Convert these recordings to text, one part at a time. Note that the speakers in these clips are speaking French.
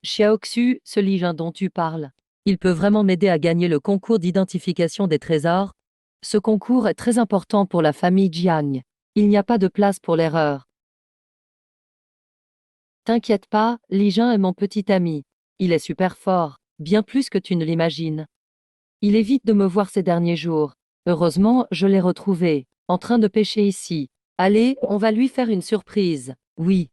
Xiaoxu, ce Li dont tu parles. Il peut vraiment m'aider à gagner le concours d'identification des trésors. Ce concours est très important pour la famille Jiang. Il n'y a pas de place pour l'erreur. T'inquiète pas, Li est mon petit ami. Il est super fort, bien plus que tu ne l'imagines. Il évite de me voir ces derniers jours. Heureusement, je l'ai retrouvé, en train de pêcher ici. Allez, on va lui faire une surprise. Oui.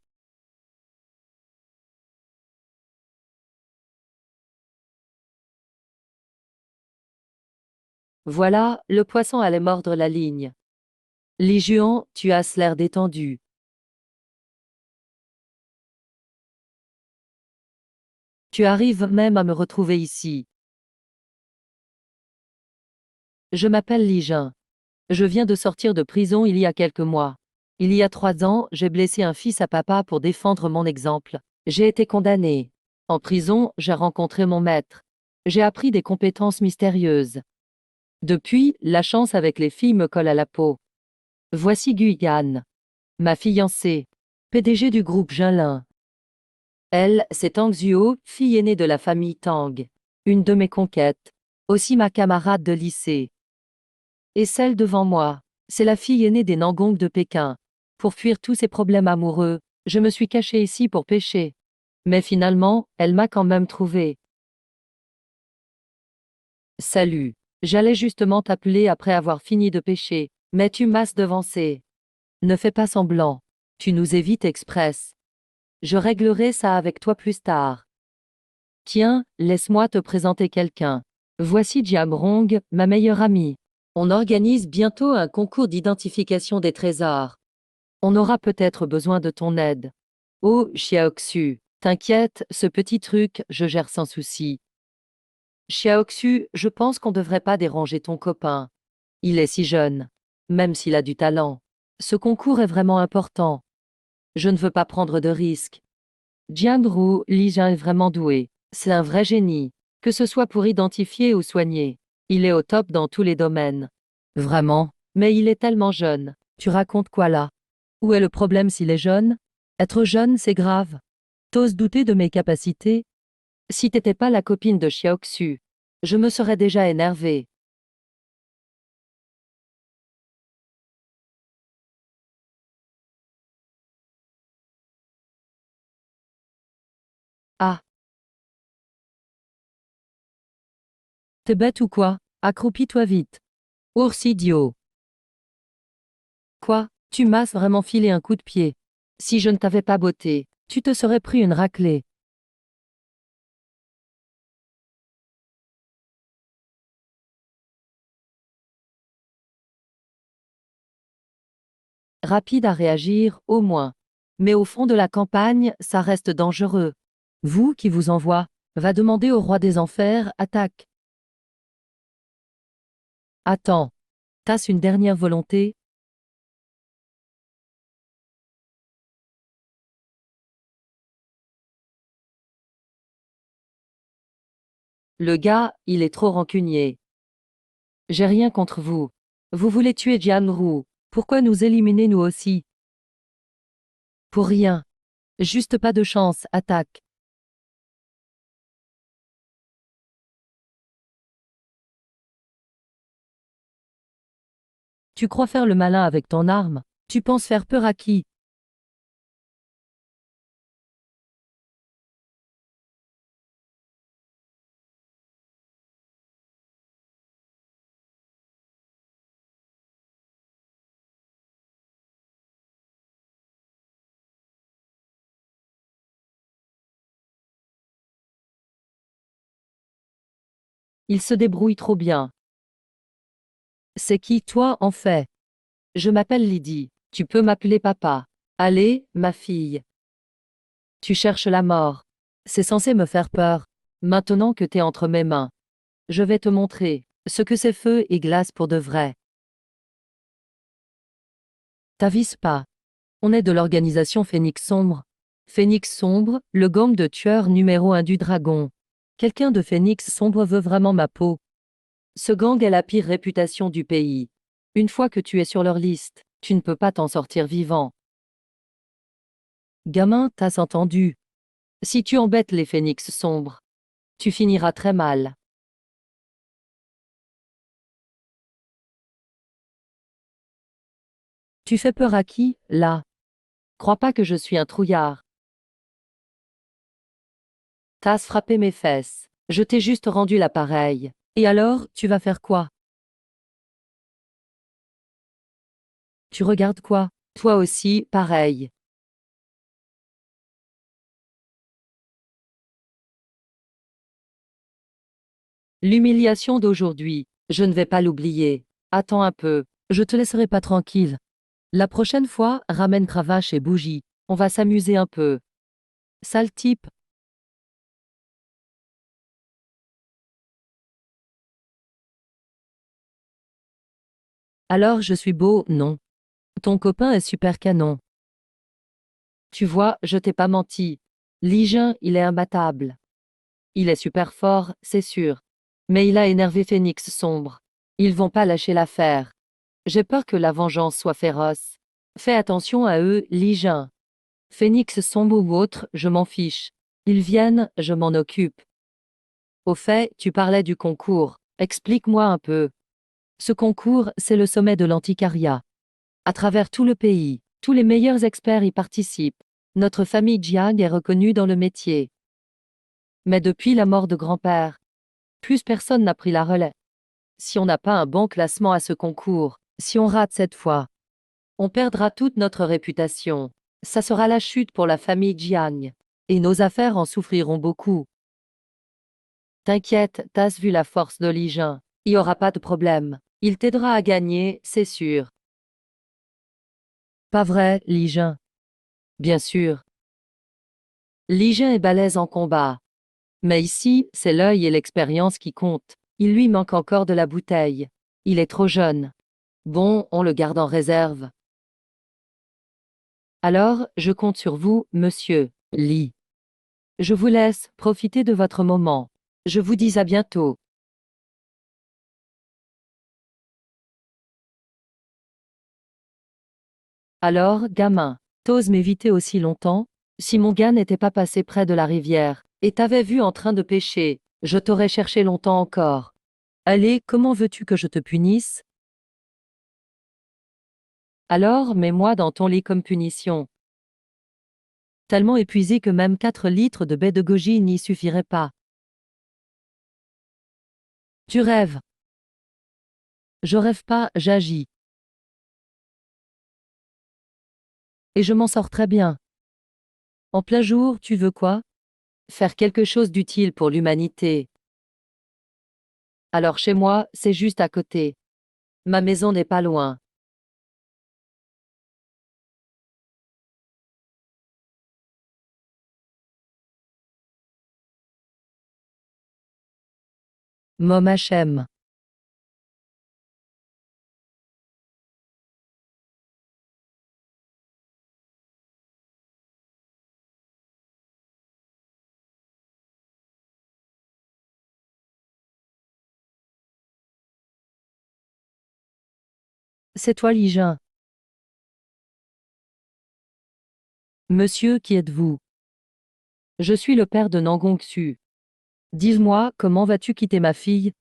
Voilà, le poisson allait mordre la ligne. Li Juan, tu as l'air détendu. Tu arrives même à me retrouver ici. Je m'appelle Li Jun. Je viens de sortir de prison il y a quelques mois. Il y a 3 ans, j'ai blessé un fils à papa pour défendre mon exemple. J'ai été condamné. En prison, j'ai rencontré mon maître. J'ai appris des compétences mystérieuses. Depuis, la chance avec les filles me colle à la peau. Voici Guyane, ma fiancée, PDG du groupe Jinlin. Elle, c'est Tang Zuo, fille aînée de la famille Tang. Une de mes conquêtes. Aussi ma camarade de lycée. Et celle devant moi, c'est la fille aînée des Nangong de Pékin. Pour fuir tous ces problèmes amoureux, je me suis cachée ici pour pêcher. Mais finalement, elle m'a quand même trouvé. Salut. J'allais justement t'appeler après avoir fini de pêcher, mais tu m'as devancé. Ne fais pas semblant. Tu nous évites express. Je réglerai ça avec toi plus tard. Tiens, laisse-moi te présenter quelqu'un. Voici Jiamrong, ma meilleure amie. On organise bientôt un concours d'identification des trésors. On aura peut-être besoin de ton aide. Oh, Xiaoxu, t'inquiète, ce petit truc, je gère sans souci. Xiaoxu, je pense qu'on ne devrait pas déranger ton copain. Il est si jeune. Même s'il a du talent. Ce concours est vraiment important. Je ne veux pas prendre de risques. Jianru Li Jin est vraiment doué. C'est un vrai génie. Que ce soit pour identifier ou soigner. Il est au top dans tous les domaines. Vraiment. Mais il est tellement jeune. Tu racontes quoi là? Où est le problème s'il est jeune? Être jeune, c'est grave. T'oses douter de mes capacités? Si t'étais pas la copine de Xiaoxu, je me serais déjà énervée. Ah, t'es bête ou quoi? Accroupis-toi vite. Ours idiot. Quoi? Tu m'as vraiment filé un coup de pied. Si je ne t'avais pas botté, tu te serais pris une raclée. Rapide à réagir, au moins. Mais au fond de la campagne, ça reste dangereux. Vous qui vous envoie, va demander au roi des enfers, attaque. Attends. T'as une dernière volonté? Le gars, il est trop rancunier. J'ai rien contre vous. Vous voulez tuer Jianru. Pourquoi nous éliminer nous aussi? Pour rien. Juste pas de chance, attaque. Tu crois faire le malin avec ton arme? Tu penses faire peur à qui? Il se débrouille trop bien. C'est qui, toi, en fait? Je m'appelle Lydie. Tu peux m'appeler papa. Allez, ma fille. Tu cherches la mort. C'est censé me faire peur. Maintenant que t'es entre mes mains, je vais te montrer ce que c'est feu et glace pour de vrai. T'avises pas. On est de l'organisation Phénix Sombre. Phénix Sombre, le gang de tueurs numéro 1 du dragon. Quelqu'un de Phénix Sombre veut vraiment ma peau. Ce gang est la pire réputation du pays. Une fois que tu es sur leur liste, tu ne peux pas t'en sortir vivant. Gamin, t'as entendu. Si tu embêtes les phénix sombres, tu finiras très mal. Tu fais peur à qui, là? Crois pas que je suis un trouillard. T'as frappé mes fesses. Je t'ai juste rendu l'appareil. Et alors, tu vas faire quoi? Tu regardes quoi? Toi aussi, pareil. L'humiliation d'aujourd'hui, je ne vais pas l'oublier. Attends un peu, je te laisserai pas tranquille. La prochaine fois, ramène cravache et bougie. On va s'amuser un peu. Sale type. Alors je suis beau, non. Ton copain est super canon. Tu vois, je t'ai pas menti. Lijin, il est imbattable. Il est super fort, c'est sûr. Mais il a énervé Phénix Sombre. Ils vont pas lâcher l'affaire. J'ai peur que la vengeance soit féroce. Fais attention à eux, Lijin. Phénix Sombre ou autre, je m'en fiche. Ils viennent, je m'en occupe. Au fait, tu parlais du concours. Explique-moi un peu. Ce concours, c'est le sommet de l'antiquariat. À travers tout le pays, tous les meilleurs experts y participent. Notre famille Jiang est reconnue dans le métier. Mais depuis la mort de grand-père, plus personne n'a pris la relais. Si on n'a pas un bon classement à ce concours, si on rate cette fois, on perdra toute notre réputation. Ça sera la chute pour la famille Jiang. Et nos affaires en souffriront beaucoup. T'inquiète, t'as vu la force de Lijin. Il y aura pas de problème. Il t'aidera à gagner, c'est sûr. Pas vrai, Lijin? Bien sûr. Lijin est balèze en combat. Mais ici, c'est l'œil et l'expérience qui comptent. Il lui manque encore de la bouteille. Il est trop jeune. Bon, on le garde en réserve. Alors, je compte sur vous, monsieur Li. Je vous laisse profiter de votre moment. Je vous dis à bientôt. Alors, gamin, t'oses m'éviter aussi longtemps? Si mon gars n'était pas passé près de la rivière, et t'avait vu en train de pêcher, je t'aurais cherché longtemps encore. Allez, comment veux-tu que je te punisse? Alors, mets-moi dans ton lit comme punition. Tellement épuisé que même 4 litres de baie de goji n'y suffiraient pas. Tu rêves. Je rêve pas, j'agis. Et je m'en sors très bien. En plein jour, tu veux quoi? Faire quelque chose d'utile pour l'humanité. Alors chez moi, c'est juste à côté. Ma maison n'est pas loin. Mom HM. C'est toi Lijin. Monsieur, qui êtes-vous? Je suis le père de Nangongsu. Dis-moi, comment vas-tu quitter ma fille?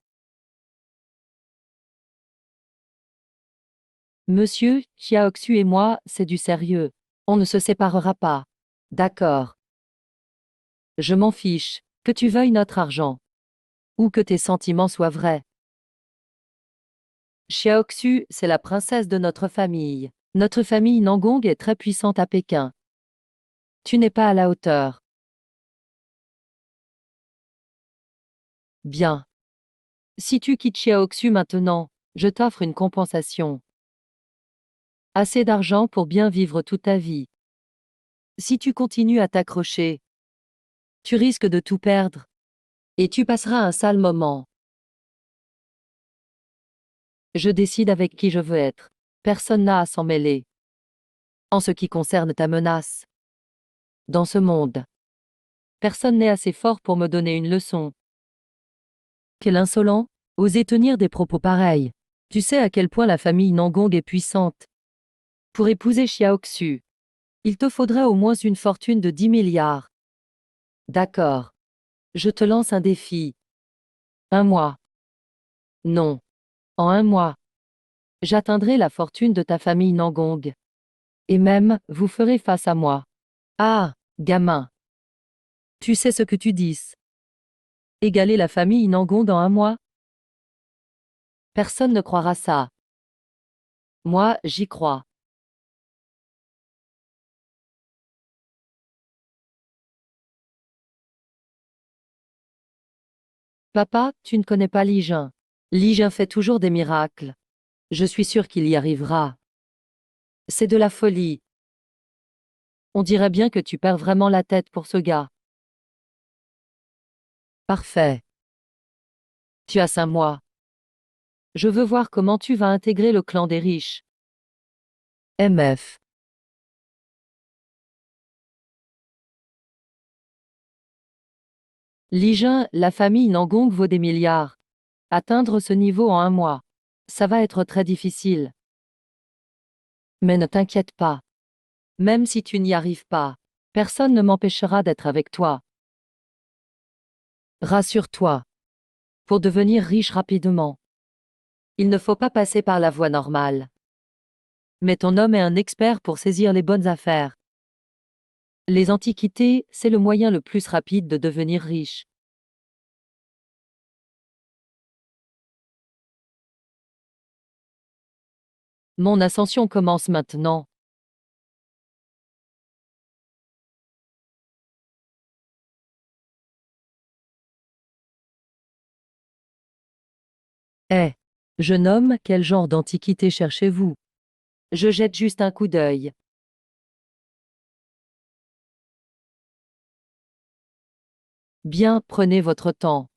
Monsieur, Xiaoxu et moi, c'est du sérieux. On ne se séparera pas. D'accord. Je m'en fiche, que tu veuilles notre argent. Ou que tes sentiments soient vrais. Xiaoxu, c'est la princesse de notre famille. Notre famille Nangong est très puissante à Pékin. Tu n'es pas à la hauteur. Bien. Si tu quittes Xiaoxu maintenant, je t'offre une compensation. Assez d'argent pour bien vivre toute ta vie. Si tu continues à t'accrocher, tu risques de tout perdre. Et tu passeras un sale moment. Je décide avec qui je veux être. Personne n'a à s'en mêler. En ce qui concerne ta menace. Dans ce monde, personne n'est assez fort pour me donner une leçon. Quel insolent! Oser tenir des propos pareils. Tu sais à quel point la famille Nangong est puissante. Pour épouser Xiaoxu, il te faudrait au moins une fortune de 10 milliards. D'accord. Je te lance un défi. Un mois. Non. En un mois. J'atteindrai la fortune de ta famille Nangong. Et même, vous ferez face à moi. Ah, gamin. Tu sais ce que tu dis. Égaler la famille Nangong en un mois? Personne ne croira ça. Moi, j'y crois. Papa, tu ne connais pas Li Jin. Li Jin fait toujours des miracles. Je suis sûr qu'il y arrivera. C'est de la folie. On dirait bien que tu perds vraiment la tête pour ce gars. Parfait. Tu as 5 mois. Je veux voir comment tu vas intégrer le clan des riches. MF. Li Jin, la famille Nangong vaut des milliards. Atteindre ce niveau en un mois. Ça va être très difficile. Mais ne t'inquiète pas. Même si tu n'y arrives pas, personne ne m'empêchera d'être avec toi. Rassure-toi. Pour devenir riche rapidement, il ne faut pas passer par la voie normale. Mais ton homme est un expert pour saisir les bonnes affaires. Les antiquités, c'est le moyen le plus rapide de devenir riche. Mon ascension commence maintenant. Eh, jeune homme, quel genre d'antiquité cherchez-vous? Je jette juste un coup d'œil. Bien, prenez votre temps.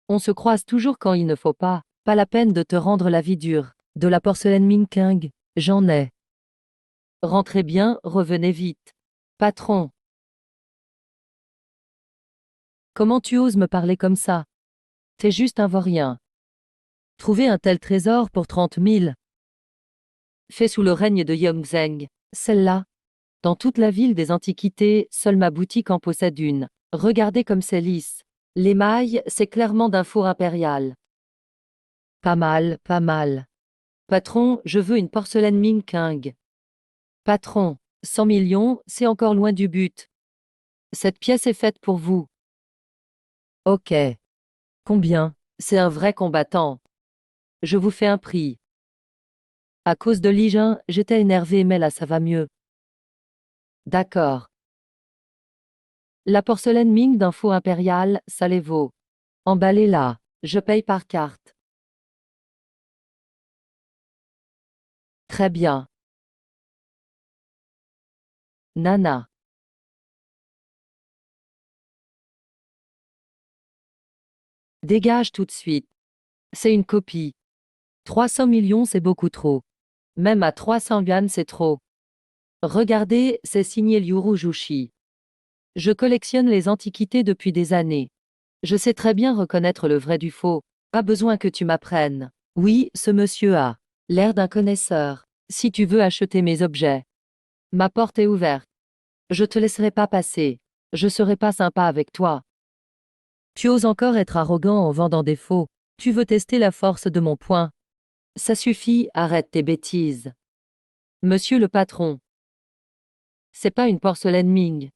On se croise toujours quand il ne faut pas. Pas la peine de te rendre la vie dure. De la porcelaine Mingking, j'en ai. Rentrez bien, revenez vite. Patron, comment tu oses me parler comme ça? T'es juste un vaurien. Trouver un tel trésor pour 30 000. Fait sous le règne de Yongzheng. Celle-là. Dans toute la ville des antiquités, seule ma boutique en possède une. Regardez comme c'est lisse. L'émail, c'est clairement d'un four impérial. Pas mal, pas mal. Patron, je veux une porcelaine Mingking. Patron, 100 millions, c'est encore loin du but. Cette pièce est faite pour vous. Ok. Combien? C'est un vrai combattant. Je vous fais un prix. À cause de Li Jin, j'étais énervé mais là ça va mieux. D'accord. La porcelaine Ming d'un four impérial, ça les vaut. Emballez-la. Je paye par carte. Très bien. Nana. Dégage tout de suite. C'est une copie. 300 millions, c'est beaucoup trop. Même à 300 yuan, c'est trop. Regardez, c'est signé Liu Jushi. Je collectionne les antiquités depuis des années. Je sais très bien reconnaître le vrai du faux. Pas besoin que tu m'apprennes. Oui, ce monsieur a l'air d'un connaisseur. Si tu veux acheter mes objets, ma porte est ouverte. Je te laisserai pas passer. Je serai pas sympa avec toi. Tu oses encore être arrogant en vendant des faux. Tu veux tester la force de mon poing. Ça suffit, arrête tes bêtises. Monsieur le patron. C'est pas une porcelaine Ming.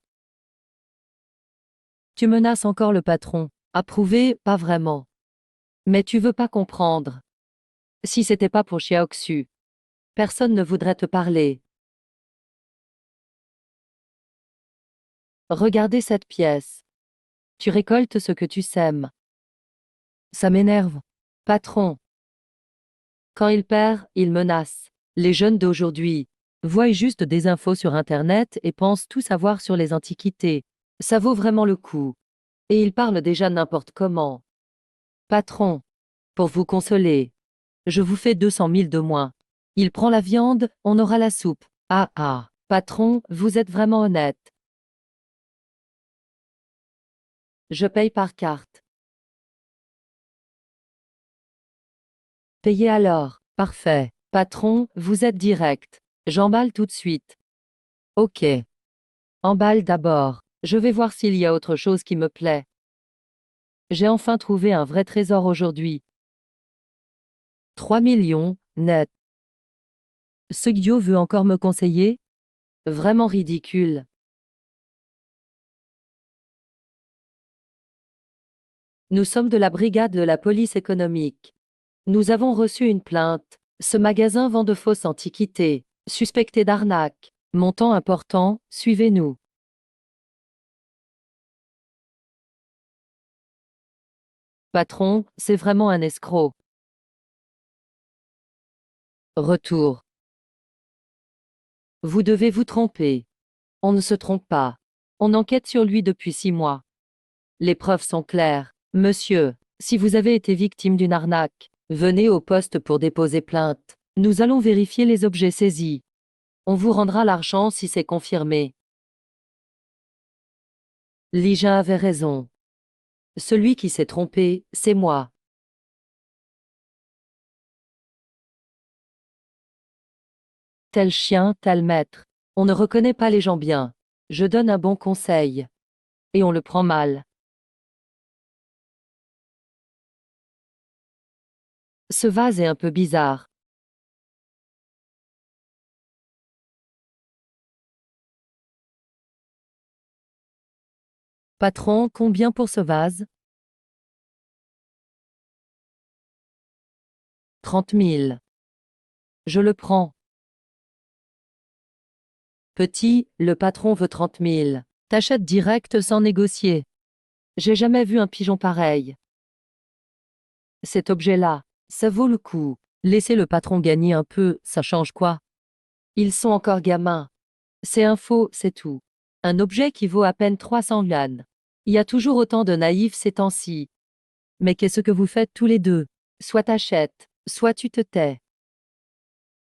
Tu menaces encore le patron. Approuvé, pas vraiment. Mais tu veux pas comprendre. Si c'était pas pour Xiaoxu, personne ne voudrait te parler. Regardez cette pièce. Tu récoltes ce que tu sèmes. Ça m'énerve. Patron. Quand il perd, il menace. Les jeunes d'aujourd'hui voient juste des infos sur Internet et pensent tout savoir sur les antiquités. Ça vaut vraiment le coup. Et ils parlent déjà n'importe comment. Patron. Pour vous consoler. Je vous fais 200 000 de moins. Il prend la viande, on aura la soupe. Ah ah. Patron, vous êtes vraiment honnête. Je paye par carte. Payez alors. Parfait. Patron, vous êtes direct. J'emballe tout de suite. Ok. Emballe d'abord. Je vais voir s'il y a autre chose qui me plaît. J'ai enfin trouvé un vrai trésor aujourd'hui. 3 millions, net. Ce idiot veut encore me conseiller? Vraiment ridicule. Nous sommes de la brigade de la police économique. Nous avons reçu une plainte. Ce magasin vend de fausses antiquités, suspecté d'arnaque. Montant important, suivez-nous. Patron, c'est vraiment un escroc. Retour. Vous devez vous tromper. On ne se trompe pas. On enquête sur lui depuis 6 mois. Les preuves sont claires. Monsieur, si vous avez été victime d'une arnaque, venez au poste pour déposer plainte. Nous allons vérifier les objets saisis. On vous rendra l'argent si c'est confirmé. Ligin avait raison. Celui qui s'est trompé, c'est moi. Tel chien, tel maître. On ne reconnaît pas les gens bien. Je donne un bon conseil. Et on le prend mal. Ce vase est un peu bizarre. Patron, combien pour ce vase? 30 000. Je le prends. Petit, le patron veut 30 000. T'achètes direct sans négocier. J'ai jamais vu un pigeon pareil. Cet objet-là, ça vaut le coup. Laissez le patron gagner un peu, ça change quoi? Ils sont encore gamins. C'est un faux, c'est tout. Un objet qui vaut à peine 300 yuan. Il y a toujours autant de naïfs ces temps-ci. Mais qu'est-ce que vous faites tous les deux? Soit t'achètes, soit tu te tais.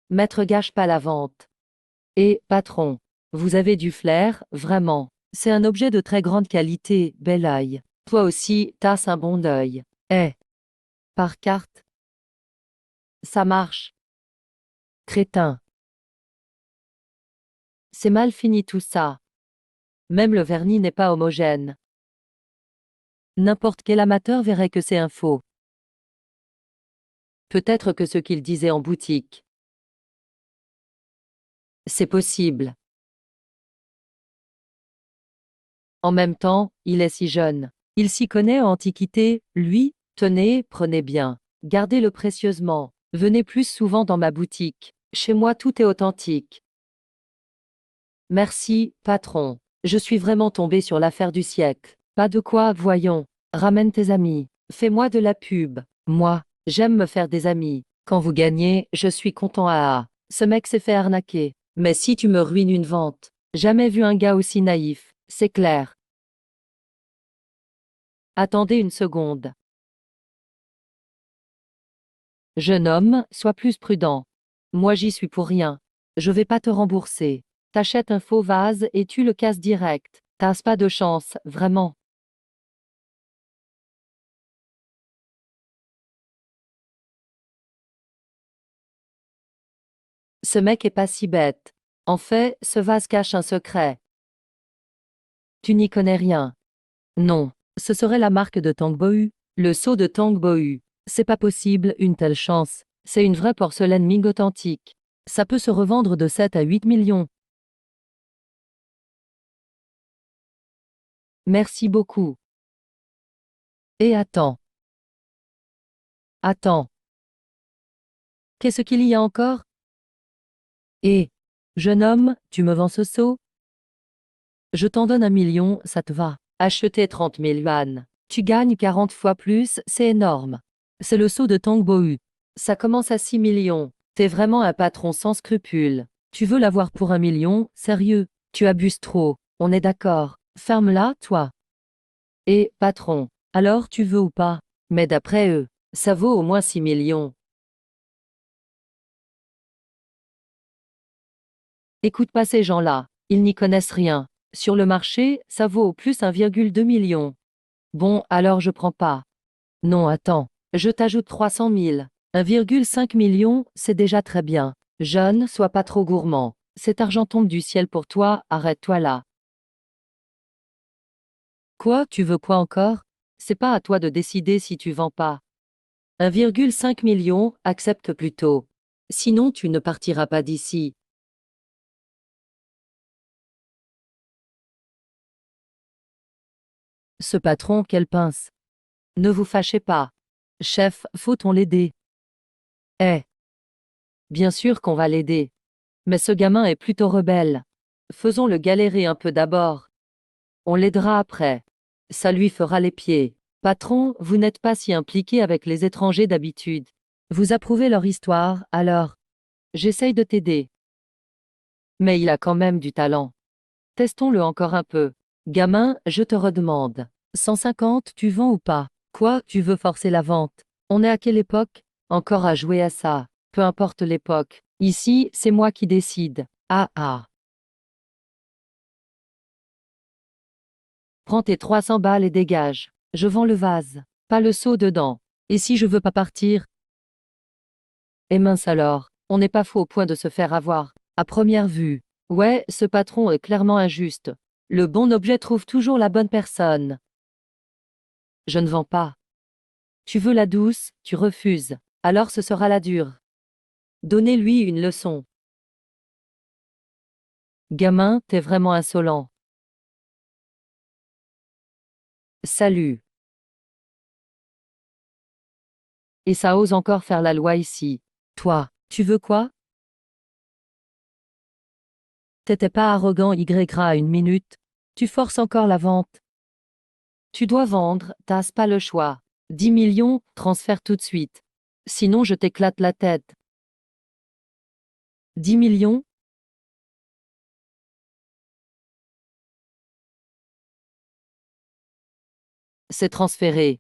Maître gâche pas la vente. Et, patron, vous avez du flair, vraiment. C'est un objet de très grande qualité, bel œil. Toi aussi, t'as un bon œil. Eh. Par carte. Ça marche. Crétin. C'est mal fini tout ça. Même le vernis n'est pas homogène. N'importe quel amateur verrait que c'est un faux. Peut-être que ce qu'il disait en boutique. C'est possible. En même temps, il est si jeune. Il s'y connaît en antiquité, lui. Tenez, prenez bien. Gardez-le précieusement. Venez plus souvent dans ma boutique. Chez moi tout est authentique. Merci, patron. Je suis vraiment tombé sur l'affaire du siècle. Pas de quoi, voyons. Ramène tes amis. Fais-moi de la pub. Moi, j'aime me faire des amis. Quand vous gagnez, je suis content. Ah, ce mec s'est fait arnaquer. Mais si tu me ruines une vente. Jamais vu un gars aussi naïf. C'est clair. Attendez une seconde. Jeune homme, sois plus prudent. Moi j'y suis pour rien. Je vais pas te rembourser. T'achètes un faux vase et tu le casses direct. T'as pas de chance, vraiment. Ce mec est pas si bête. En fait, ce vase cache un secret. Tu n'y connais rien. Non, ce serait la marque de Tangbohu. Le sceau de Tangbohu. C'est pas possible, une telle chance. C'est une vraie porcelaine Ming authentique. Ça peut se revendre de 7 à 8 millions. Merci beaucoup. Et attends. Attends. Qu'est-ce qu'il y a encore? Et, jeune homme, tu me vends ce seau? Je t'en donne 1 million, ça te va. Acheter 30 000 yuan. Tu gagnes 40 fois plus, c'est énorme. C'est le seau de Tangbohu. Ça commence à 6 millions. T'es vraiment un patron sans scrupules. Tu veux l'avoir pour 1 million, sérieux? Tu abuses trop. On est d'accord. Ferme-la, toi. Et, patron. Alors tu veux ou pas? Mais d'après eux, ça vaut au moins 6 millions. Écoute pas ces gens-là. Ils n'y connaissent rien. Sur le marché, ça vaut au plus 1,2 million. Bon, alors je prends pas. Non, attends. Je t'ajoute 300 000. 1,5 million, c'est déjà très bien. Jeune, sois pas trop gourmand. Cet argent tombe du ciel pour toi, arrête-toi là. Quoi, tu veux quoi encore? C'est pas à toi de décider si tu vends pas. 1,5 million, accepte plutôt. Sinon tu ne partiras pas d'ici. Ce patron, quelle pince. Ne vous fâchez pas. Chef, faut-on l'aider? Eh, bien sûr qu'on va l'aider. Mais ce gamin est plutôt rebelle. Faisons-le galérer un peu d'abord. On l'aidera après. Ça lui fera les pieds. Patron, vous n'êtes pas si impliqué avec les étrangers d'habitude. Vous approuvez leur histoire, alors. J'essaye de t'aider. Mais il a quand même du talent. Testons-le encore un peu. Gamin, je te redemande. 150, tu vends ou pas? Quoi, tu veux forcer la vente? On est à quelle époque? Encore à jouer à ça. Peu importe l'époque. Ici, c'est moi qui décide. Ah ah. Prends tes 300 balles et dégage. Je vends le vase. Pas le seau dedans. Et si je veux pas partir? Et mince alors, on n'est pas fou au point de se faire avoir. À première vue. Ouais, ce patron est clairement injuste. Le bon objet trouve toujours la bonne personne. Je ne vends pas. Tu veux la douce, tu refuses. Alors ce sera la dure. Donnez-lui une leçon. Gamin, t'es vraiment insolent. Salut. Et ça ose encore faire la loi ici. Toi, tu veux quoi? T'étais pas arrogant à une minute. Tu forces encore la vente. Tu dois vendre, t'as pas le choix. 10 millions, transfère tout de suite. Sinon je t'éclate la tête. 10 millions? C'est transféré.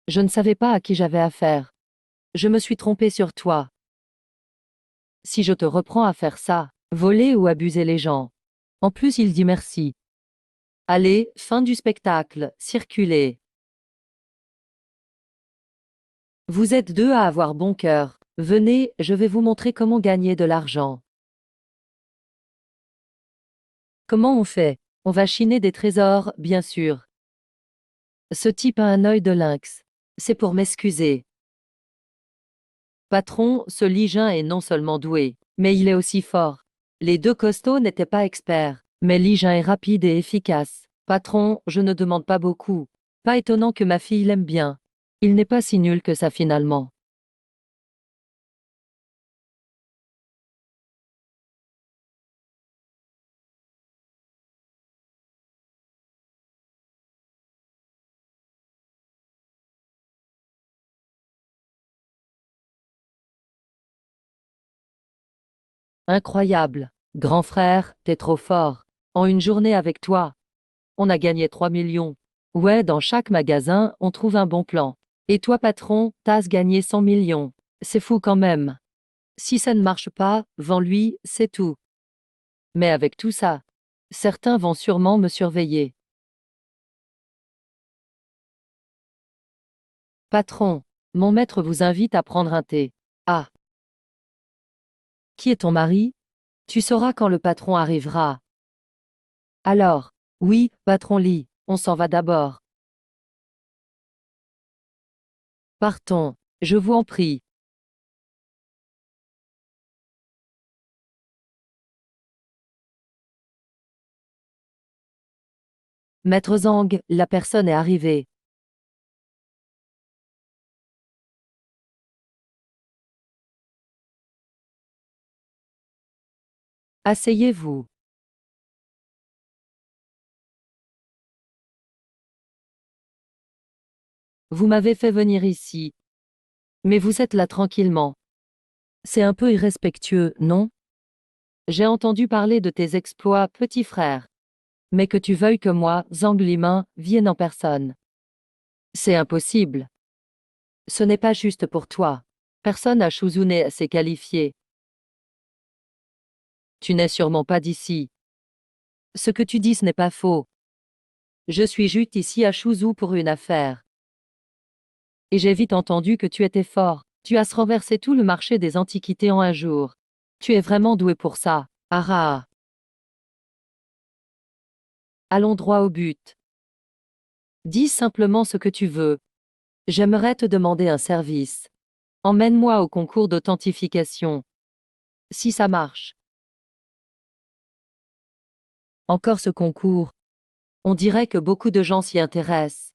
Je ne savais pas à qui j'avais affaire. Je me suis trompé sur toi. Si je te reprends à faire ça, voler ou abuser les gens. En plus il dit merci. Allez, fin du spectacle, circulez. Vous êtes deux à avoir bon cœur. Venez, je vais vous montrer comment gagner de l'argent. Comment on fait? On va chiner des trésors, bien sûr. Ce type a un œil de lynx. C'est pour m'excuser. Patron, ce Ligin est non seulement doué, mais il est aussi fort. Les deux costauds n'étaient pas experts, mais Ligin est rapide et efficace. Patron, je ne demande pas beaucoup. Pas étonnant que ma fille l'aime bien. Il n'est pas si nul que ça finalement. Incroyable. Grand frère, t'es trop fort. En une journée avec toi, on a gagné 3 millions. Ouais, dans chaque magasin, on trouve un bon plan. Et toi, patron, t'as gagné 100 millions. C'est fou quand même. Si ça ne marche pas, vends-lui, c'est tout. Mais avec tout ça, certains vont sûrement me surveiller. Patron, mon maître vous invite à prendre un thé. Ah, qui est ton mari? Tu sauras quand le patron arrivera. Alors, oui, patron Lee, on s'en va d'abord. Partons, je vous en prie. Maître Zhang, la personne est arrivée. Asseyez-vous. Vous m'avez fait venir ici. Mais vous êtes là tranquillement. C'est un peu irrespectueux, non? J'ai entendu parler de tes exploits, petit frère. Mais que tu veuilles que moi, Zhang Limin, vienne en personne. C'est impossible. Ce n'est pas juste pour toi. Personne à Shuzhou n'est assez qualifié. Tu n'es sûrement pas d'ici. Ce que tu dis ce n'est pas faux. Je suis juste ici à Shuzhou pour une affaire. Et j'ai vite entendu que tu étais fort. Tu as renversé tout le marché des antiquités en un jour. Tu es vraiment doué pour ça. Ah ah. Allons droit au but. Dis simplement ce que tu veux. J'aimerais te demander un service. Emmène-moi au concours d'authentification. Si ça marche. Encore ce concours. On dirait que beaucoup de gens s'y intéressent.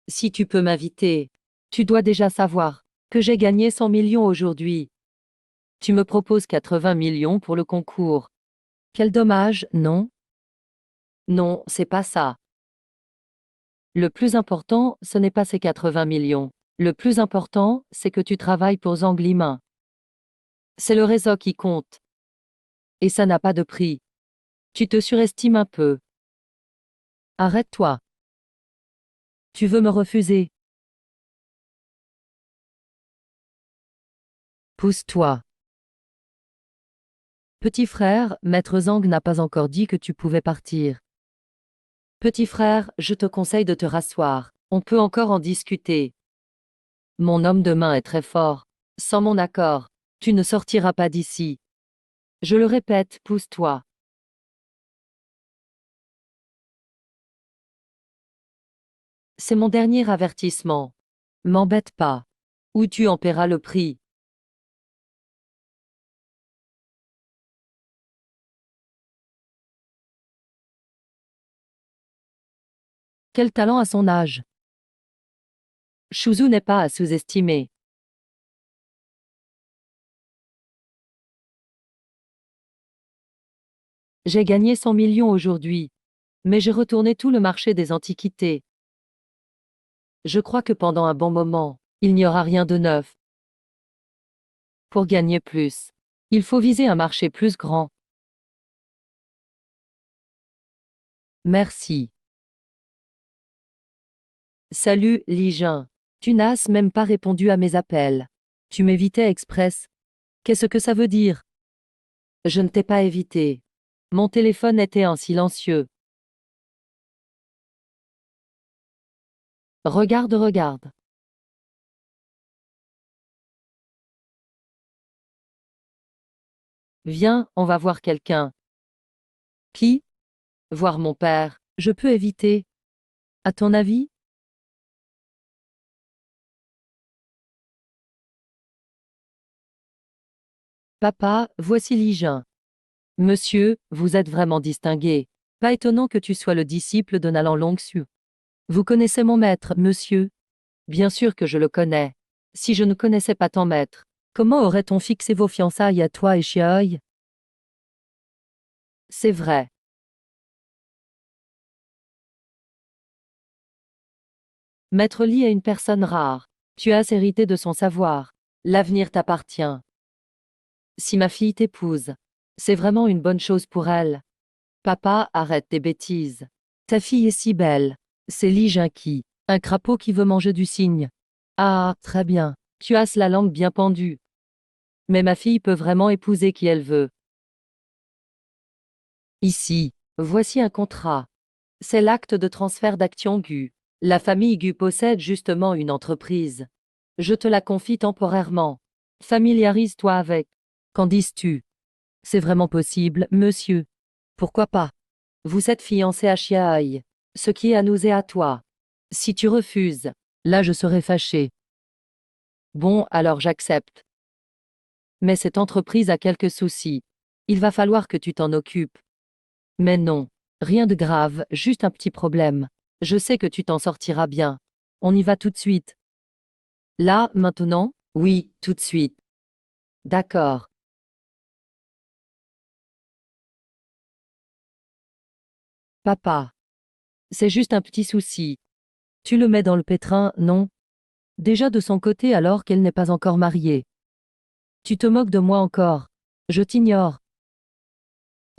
Si tu peux m'inviter. Tu dois déjà savoir que j'ai gagné 100 millions aujourd'hui. Tu me proposes 80 millions pour le concours. Quel dommage, non? Non, c'est pas ça. Le plus important, ce n'est pas ces 80 millions. Le plus important, c'est que tu travailles pour Zhang Limin. C'est le réseau qui compte. Et ça n'a pas de prix. Tu te surestimes un peu. Arrête-toi. Tu veux me refuser? Pousse-toi. Petit frère, Maître Zhang n'a pas encore dit que tu pouvais partir. Petit frère, je te conseille de te rasseoir. On peut encore en discuter. Mon homme de main est très fort. Sans mon accord, tu ne sortiras pas d'ici. Je le répète, pousse-toi. C'est mon dernier avertissement. M'embête pas. Ou tu en paieras le prix. Quel talent à son âge. Shuzu n'est pas à sous-estimer. J'ai gagné 100 millions aujourd'hui. Mais j'ai retourné tout le marché des antiquités. Je crois que pendant un bon moment, il n'y aura rien de neuf. Pour gagner plus, il faut viser un marché plus grand. Merci. Salut, Li Jin. Tu n'as même pas répondu à mes appels. Tu m'évitais express. Qu'est-ce que ça veut dire? Je ne t'ai pas évité. Mon téléphone était en silencieux. Regarde. Viens, on va voir quelqu'un. Qui? Voir mon père. Je peux éviter. À ton avis? Papa, voici Li Jin. Monsieur, vous êtes vraiment distingué. Pas étonnant que tu sois le disciple de Nalan Longxu. Vous connaissez mon maître, monsieur? Bien sûr que je le connais. Si je ne connaissais pas ton maître, comment aurait-on fixé vos fiançailles à toi et Xiaoyi? C'est vrai. Maître Li est une personne rare. Tu as hérité de son savoir. L'avenir t'appartient. Si ma fille t'épouse, c'est vraiment une bonne chose pour elle. Papa, arrête tes bêtises. Ta fille est si belle. C'est Li Jinqi, un crapaud qui veut manger du cygne. Ah, très bien. Tu as la langue bien pendue. Mais ma fille peut vraiment épouser qui elle veut. Ici, voici un contrat. C'est l'acte de transfert d'actions Gu. La famille Gu possède justement une entreprise. Je te la confie temporairement. Familiarise-toi avec. Qu'en dis-tu? C'est vraiment possible, monsieur. Pourquoi pas? Vous êtes fiancé à Chiaï. Ce qui est à nous et à toi. Si tu refuses, là je serai fâché. Bon, alors j'accepte. Mais cette entreprise a quelques soucis. Il va falloir que tu t'en occupes. Mais non, rien de grave, juste un petit problème. Je sais que tu t'en sortiras bien. On y va tout de suite. Là, maintenant? Oui, tout de suite. D'accord. Papa. C'est juste un petit souci. Tu le mets dans le pétrin, non? Déjà de son côté alors qu'elle n'est pas encore mariée. Tu te moques de moi encore. Je t'ignore.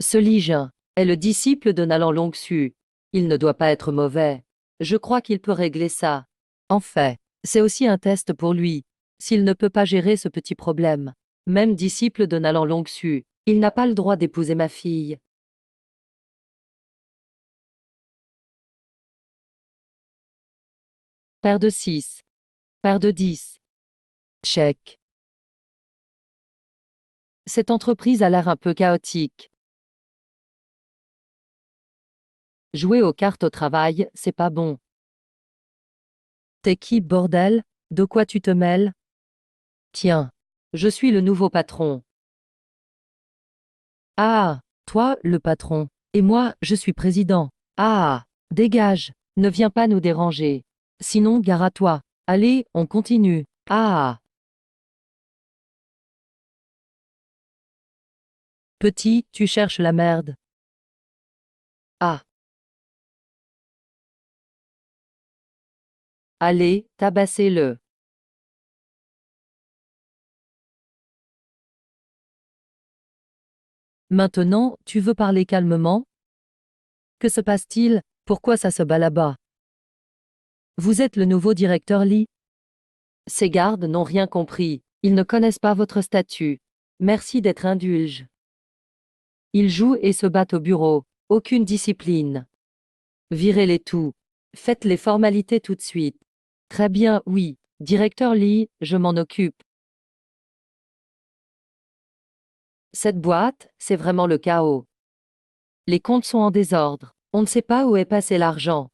Ce Li Jin est le disciple de Nalan Longxu. Il ne doit pas être mauvais. Je crois qu'il peut régler ça. En fait, c'est aussi un test pour lui. S'il ne peut pas gérer ce petit problème, même disciple de Nalan Longxu, il n'a pas le droit d'épouser ma fille. Paire de 6. Paire de 10. Chèque. Cette entreprise a l'air un peu chaotique. Jouer aux cartes au travail, c'est pas bon. T'es qui, bordel? De quoi tu te mêles? Tiens, je suis le nouveau patron. Ah, toi, le patron. Et moi, je suis président. Ah, dégage, ne viens pas nous déranger. Sinon, gare à toi. Allez, on continue. Ah, petit, tu cherches la merde. Ah, allez, tabassez-le. Maintenant, tu veux parler calmement? Que se passe-t-il? Pourquoi ça se bat là-bas? Vous êtes le nouveau directeur Lee? Ces gardes n'ont rien compris. Ils ne connaissent pas votre statut. Merci d'être indulge. Ils jouent et se battent au bureau. Aucune discipline. Virez-les tous. Faites les formalités tout de suite. Très bien, oui. Directeur Lee, je m'en occupe. Cette boîte, c'est vraiment le chaos. Les comptes sont en désordre. On ne sait pas où est passé l'argent.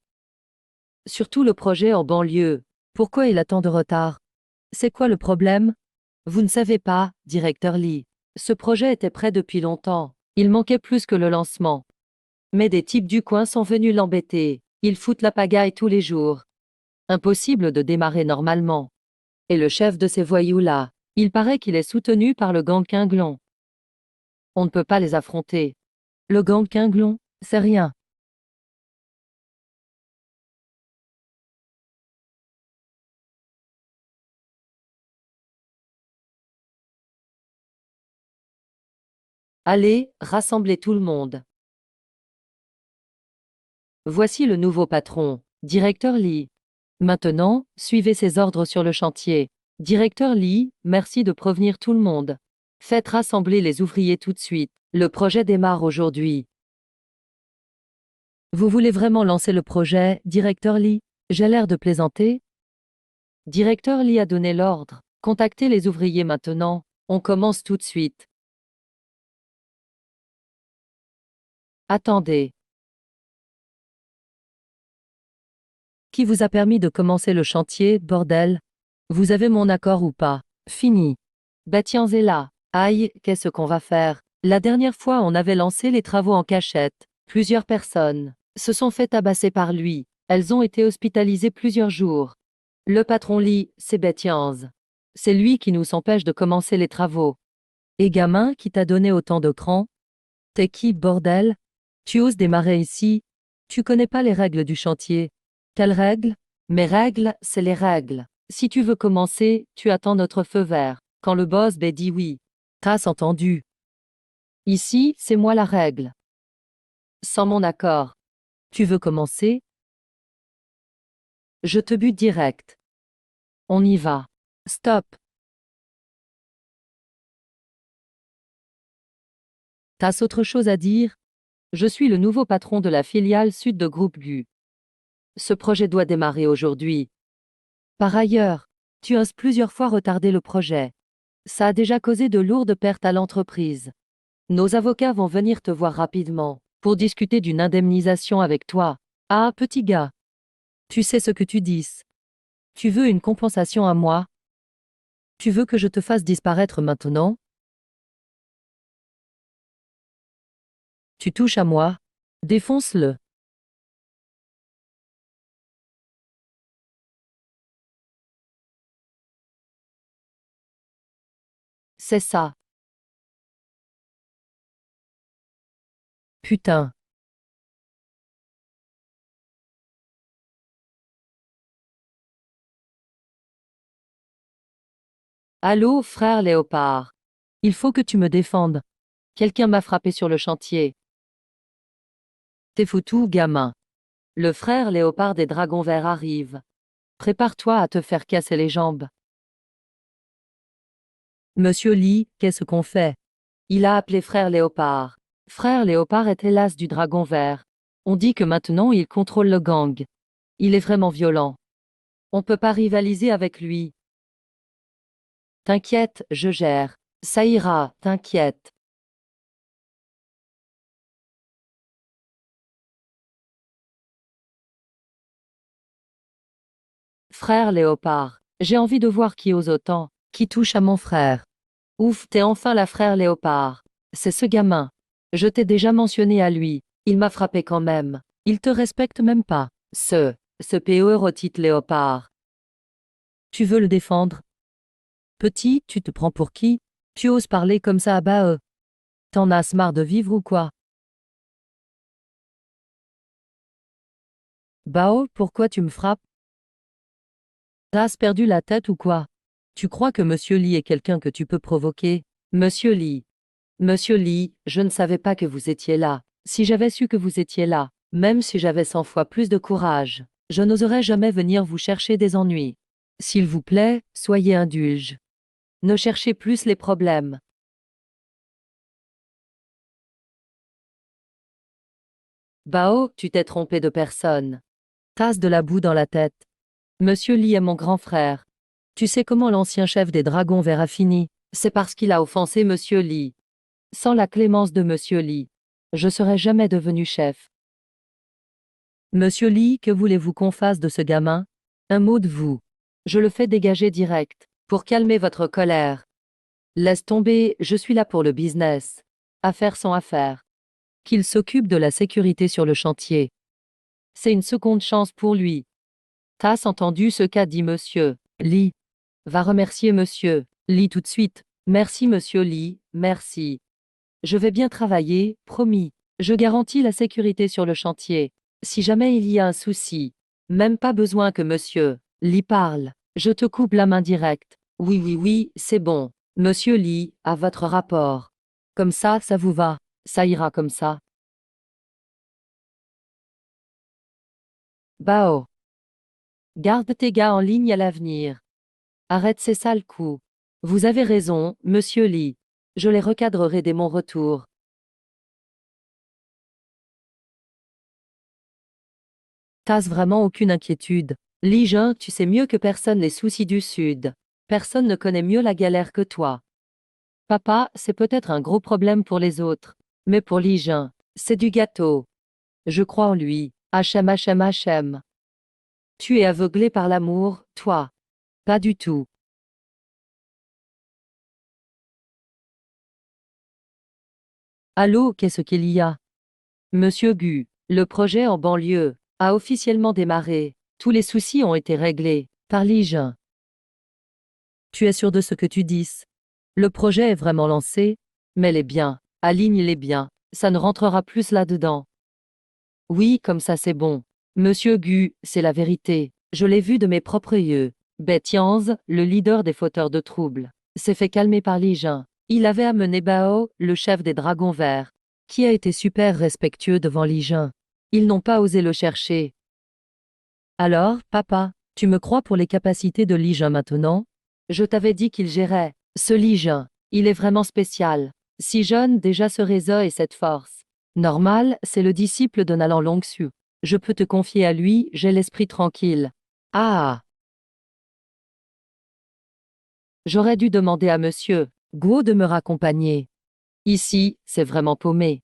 Surtout le projet en banlieue. Pourquoi il a tant de retard? C'est quoi le problème? Vous ne savez pas, directeur Lee. Ce projet était prêt depuis longtemps. Il manquait plus que le lancement. Mais des types du coin sont venus l'embêter. Ils foutent la pagaille tous les jours. Impossible de démarrer normalement. Et le chef de ces voyous-là, il paraît qu'il est soutenu par le gang Quinglon. On ne peut pas les affronter. Le gang Quinglon, c'est rien. Allez, rassemblez tout le monde. Voici le nouveau patron, directeur Lee. Maintenant, suivez ses ordres sur le chantier. Directeur Lee, merci de prévenir tout le monde. Faites rassembler les ouvriers tout de suite. Le projet démarre aujourd'hui. Vous voulez vraiment lancer le projet, directeur Lee? J'ai l'air de plaisanter? Directeur Lee a donné l'ordre. Contactez les ouvriers maintenant. On commence tout de suite. Attendez. Qui vous a permis de commencer le chantier, bordel? Vous avez mon accord ou pas? Fini. Batiens est là. Aïe, qu'est-ce qu'on va faire? La dernière fois, on avait lancé les travaux en cachette. Plusieurs personnes se sont fait tabasser par lui. Elles ont été hospitalisées plusieurs jours. Le patron Lee, c'est Batiens. C'est lui qui nous empêche de commencer les travaux. Et gamin qui t'a donné autant de cran? T'es qui, bordel? Tu oses démarrer ici? Tu connais pas les règles du chantier. Quelles règles? Mes règles, c'est les règles. Si tu veux commencer, tu attends notre feu vert. Quand le boss dit oui. T'as entendu? Ici, c'est moi la règle. Sans mon accord. Tu veux commencer? Je te bute direct. On y va. Stop. T'as autre chose à dire? Je suis le nouveau patron de la filiale sud de Groupe GU. Ce projet doit démarrer aujourd'hui. Par ailleurs, tu as plusieurs fois retardé le projet. Ça a déjà causé de lourdes pertes à l'entreprise. Nos avocats vont venir te voir rapidement pour discuter d'une indemnisation avec toi. Ah, petit gars. Tu sais ce que tu dis. Tu veux une compensation à moi? Tu veux que je te fasse disparaître maintenant? Tu touches à moi? Défonce-le. C'est ça. Putain. Allô, frère Léopard. Il faut que tu me défendes. Quelqu'un m'a frappé sur le chantier. T'es foutu, gamin. Le frère Léopard des Dragons Verts arrive. Prépare-toi à te faire casser les jambes. Monsieur Lee, qu'est-ce qu'on fait? Il a appelé frère Léopard. Frère Léopard est hélas du Dragon Vert. On dit que maintenant il contrôle le gang. Il est vraiment violent. On peut pas rivaliser avec lui. T'inquiète, je gère. Ça ira, t'inquiète. Frère Léopard. J'ai envie de voir qui ose autant, qui touche à mon frère. Ouf, t'es enfin la frère Léopard. C'est ce gamin. Je t'ai déjà mentionné à lui. Il m'a frappé quand même. Il te respecte même pas. Ce PE rotite Léopard. Tu veux le défendre? Petit, tu te prends pour qui? Tu oses parler comme ça à Bae? T'en as marre de vivre ou quoi? Bao, pourquoi tu me frappes? T'as perdu la tête ou quoi? Tu crois que Monsieur Lee est quelqu'un que tu peux provoquer? Monsieur Lee. Monsieur Lee, je ne savais pas que vous étiez là. Si j'avais su que vous étiez là, même si j'avais 100 fois plus de courage, je n'oserais jamais venir vous chercher des ennuis. S'il vous plaît, soyez indulge. Ne cherchez plus les problèmes. Bao, tu t'es trompé de personne. Tasse de la boue dans la tête. Monsieur Lee est mon grand frère. Tu sais comment l'ancien chef des dragons verts a fini? C'est parce qu'il a offensé Monsieur Lee. Sans la clémence de Monsieur Lee, je serais jamais devenu chef. Monsieur Lee, que voulez-vous qu'on fasse de ce gamin? Un mot de vous. Je le fais dégager direct, pour calmer votre colère. Laisse tomber, je suis là pour le business. Affaires sont affaires. Qu'il s'occupe de la sécurité sur le chantier. C'est une seconde chance pour lui. T'as entendu ce qu'a dit Monsieur Lee? Va remercier Monsieur Lee tout de suite. Merci Monsieur Lee, merci. Je vais bien travailler, promis. Je garantis la sécurité sur le chantier. Si jamais il y a un souci, même pas besoin que Monsieur Lee parle. Je te coupe la main directe. Oui, oui, oui, c'est bon. Monsieur Lee, à votre rapport. Comme ça vous va. Ça ira comme ça. Bao. Garde tes gars en ligne à l'avenir. Arrête ces sales coups. Vous avez raison, Monsieur Lee. Je les recadrerai dès mon retour. T'as vraiment aucune inquiétude. Lee Jun, tu sais mieux que personne les soucis du Sud. Personne ne connaît mieux la galère que toi. Papa, c'est peut-être un gros problème pour les autres. Mais pour Lee Jun, c'est du gâteau. Je crois en lui. HM. Tu es aveuglé par l'amour, toi. Pas du tout. Allô, qu'est-ce qu'il y a? Monsieur Gu, le projet en banlieue a officiellement démarré. Tous les soucis ont été réglés par Lee Jun. Tu es sûr de ce que tu dis? Le projet est vraiment lancé? Mets-les bien, aligne-les bien, ça ne rentrera plus là-dedans. Oui, comme ça c'est bon. Monsieur Gu, c'est la vérité. Je l'ai vu de mes propres yeux. Betianz, le leader des fauteurs de troubles, s'est fait calmer par Li Jin. Il avait amené Bao, le chef des dragons verts, qui a été super respectueux devant Li Jin. Ils n'ont pas osé le chercher. Alors, papa, tu me crois pour les capacités de Li Jin maintenant? Je t'avais dit qu'il gérait. Ce Li Jin, il est vraiment spécial. Si jeune, déjà ce réseau et cette force. Normal, c'est le disciple de Nalan Longsu. Je peux te confier à lui, j'ai l'esprit tranquille. Ah! J'aurais dû demander à monsieur Guo de me raccompagner. Ici, c'est vraiment paumé.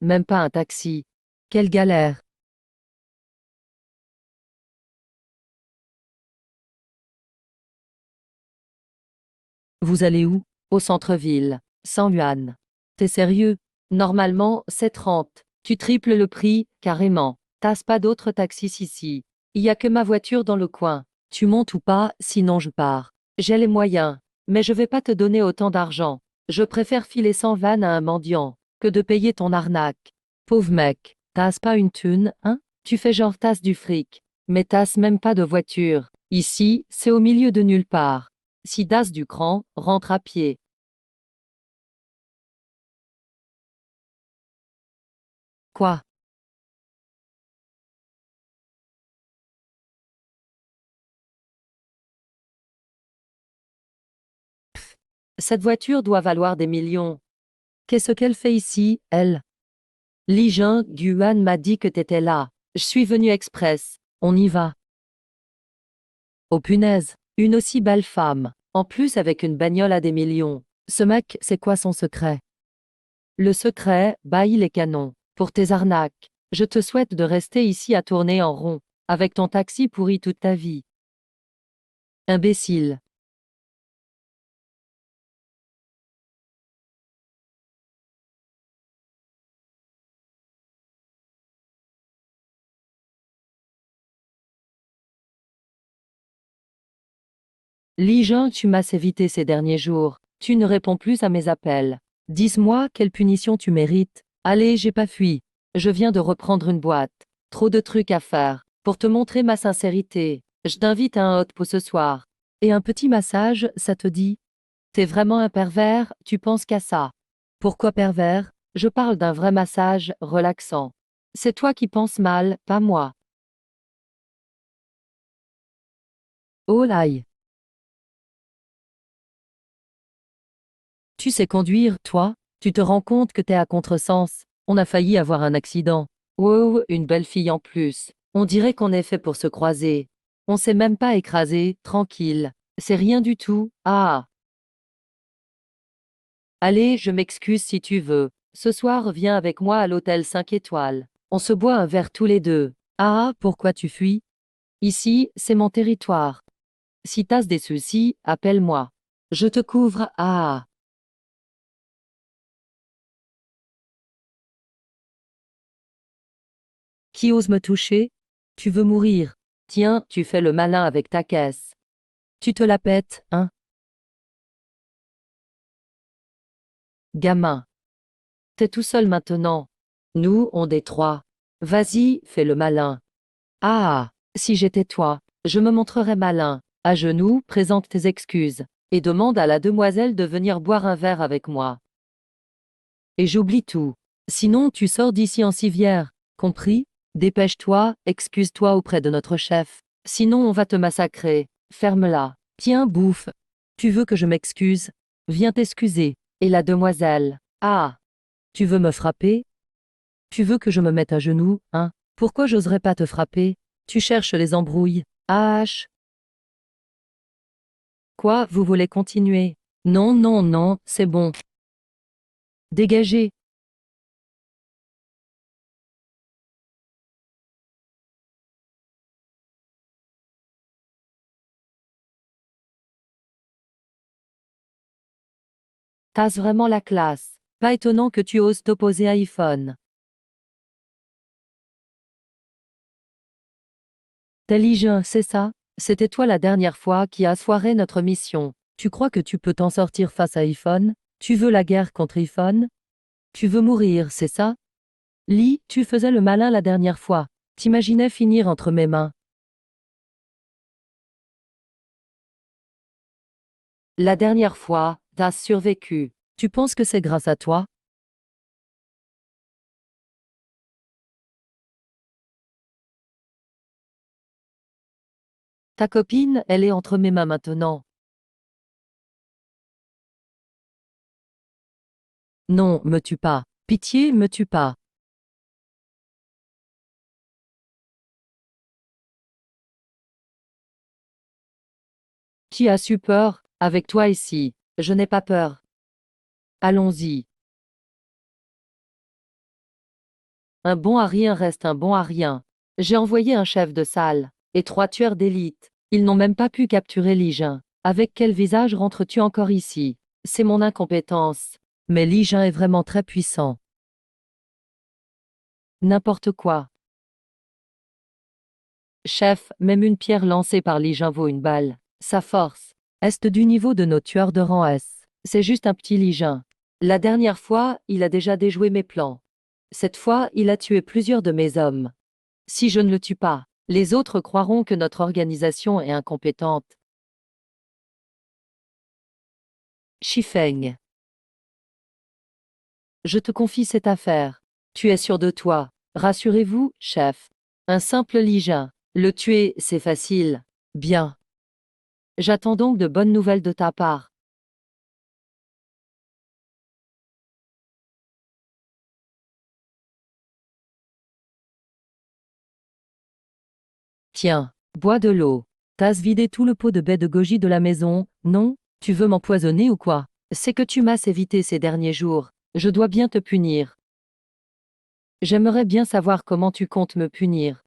Même pas un taxi. Quelle galère. Vous allez où? Au centre-ville. 100 yuan. T'es sérieux? Normalement, c'est 30. Tu triples le prix, carrément. T'as pas d'autres taxis ici. Il y a que ma voiture dans le coin. Tu montes ou pas, sinon je pars. J'ai les moyens. Mais je vais pas te donner autant d'argent. Je préfère filer 100 vannes à un mendiant que de payer ton arnaque. Pauvre mec, t'as pas une thune, hein? Tu fais genre t'as du fric. Mais t'as même pas de voiture. Ici, c'est au milieu de nulle part. Si das du cran, rentre à pied. Quoi? Cette voiture doit valoir des millions. Qu'est-ce qu'elle fait ici, elle? Li Jin, Guan m'a dit que t'étais là. Je suis venu express. On y va. Oh punaise, une aussi belle femme. En plus avec une bagnole à des millions. Ce mec, c'est quoi son secret? Le secret, bah il est canon. Pour tes arnaques. Je te souhaite de rester ici à tourner en rond. Avec ton taxi pourri toute ta vie. Imbécile. Li Jun, tu m'as évité ces derniers jours. Tu ne réponds plus à mes appels. Dis-moi quelle punition tu mérites. Allez, j'ai pas fui. Je viens de reprendre une boîte. Trop de trucs à faire. Pour te montrer ma sincérité, je t'invite à un hot pot ce soir. Et un petit massage, ça te dit? T'es vraiment un pervers, tu penses qu'à ça. Pourquoi pervers? Je parle d'un vrai massage relaxant. C'est toi qui penses mal, pas moi. Oh l'aïe. Tu sais conduire, toi? Tu te rends compte que t'es à contresens? On a failli avoir un accident. Wow, une belle fille en plus. On dirait qu'on est fait pour se croiser. On s'est même pas écrasé, tranquille. C'est rien du tout. Ah. Allez, je m'excuse si tu veux. Ce soir, viens avec moi à l'hôtel 5 étoiles. On se boit un verre tous les deux. Ah, pourquoi tu fuis? Ici, c'est mon territoire. Si t'as des soucis, appelle-moi. Je te couvre. Ah. Qui ose me toucher? Tu veux mourir? Tiens, tu fais le malin avec ta caisse. Tu te la pètes, hein? Gamin. T'es tout seul maintenant. Nous, on est trois. Vas-y, fais le malin. Ah, si j'étais toi, je me montrerais malin. À genoux, présente tes excuses. Et demande à la demoiselle de venir boire un verre avec moi. Et j'oublie tout. Sinon, tu sors d'ici en civière. Compris? Dépêche-toi, excuse-toi auprès de notre chef. Sinon, on va te massacrer. Ferme-la. Tiens, bouffe. Tu veux que je m'excuse? Viens t'excuser. Et la demoiselle? Ah. Tu veux me frapper? Tu veux que je me mette à genoux, hein? Pourquoi j'oserais pas te frapper? Tu cherches les embrouilles. Ah. Quoi, vous voulez continuer? Non, non, non, c'est bon. Dégagez. T'as vraiment la classe. Pas étonnant que tu oses t'opposer à iPhone. Intelligent, c'est ça? C'était toi la dernière fois qui a foiré notre mission. Tu crois que tu peux t'en sortir face à iPhone? Tu veux la guerre contre iPhone? Tu veux mourir, c'est ça? Lee, tu faisais le malin la dernière fois. T'imaginais finir entre mes mains. La dernière fois, t'as survécu. Tu penses que c'est grâce à toi? Ta copine, elle est entre mes mains maintenant. Non, me tue pas. Pitié, me tue pas. Qui a su peur? Avec toi ici. Je n'ai pas peur. Allons-y. Un bon à rien reste un bon à rien. J'ai envoyé un chef de salle. Et 3 tueurs d'élite. Ils n'ont même pas pu capturer Ligin. Avec quel visage rentres-tu encore ici? C'est mon incompétence. Mais Ligin est vraiment très puissant. N'importe quoi. Chef, même une pierre lancée par Ligin vaut une balle. Sa force. Est du niveau de nos tueurs de rang S. C'est juste un petit Ligin. La dernière fois, il a déjà déjoué mes plans. Cette fois, il a tué plusieurs de mes hommes. Si je ne le tue pas, les autres croiront que notre organisation est incompétente. Shifeng. Je te confie cette affaire. Tu es sûr de toi. Rassurez-vous, chef. Un simple Ligin. Le tuer, c'est facile. Bien. J'attends donc de bonnes nouvelles de ta part. Tiens, bois de l'eau. T'as vidé tout le pot de baie de goji de la maison, non? Tu veux m'empoisonner ou quoi? C'est que tu m'as évité ces derniers jours. Je dois bien te punir. J'aimerais bien savoir comment tu comptes me punir.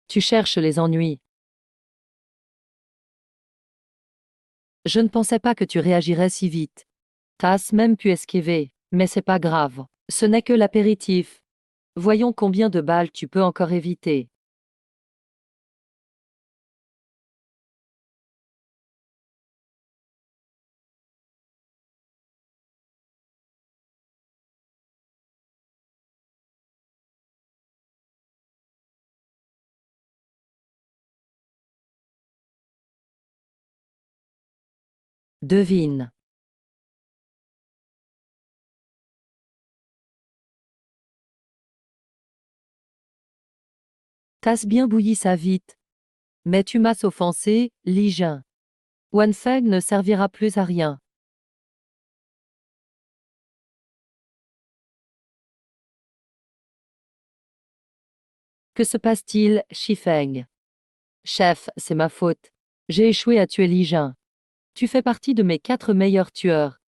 Tu cherches les ennuis. Je ne pensais pas que tu réagirais si vite. T'as même pu esquiver, mais c'est pas grave. Ce n'est que l'apéritif. Voyons combien de balles tu peux encore éviter. Devine. T'as bien bouilli ça vite. Mais tu m'as offensé, Li Jin. Wan Feng ne servira plus à rien. Que se passe-t-il, Shifeng? Chef, c'est ma faute. J'ai échoué à tuer Li Jin. Tu fais partie de mes 4 meilleurs tueurs.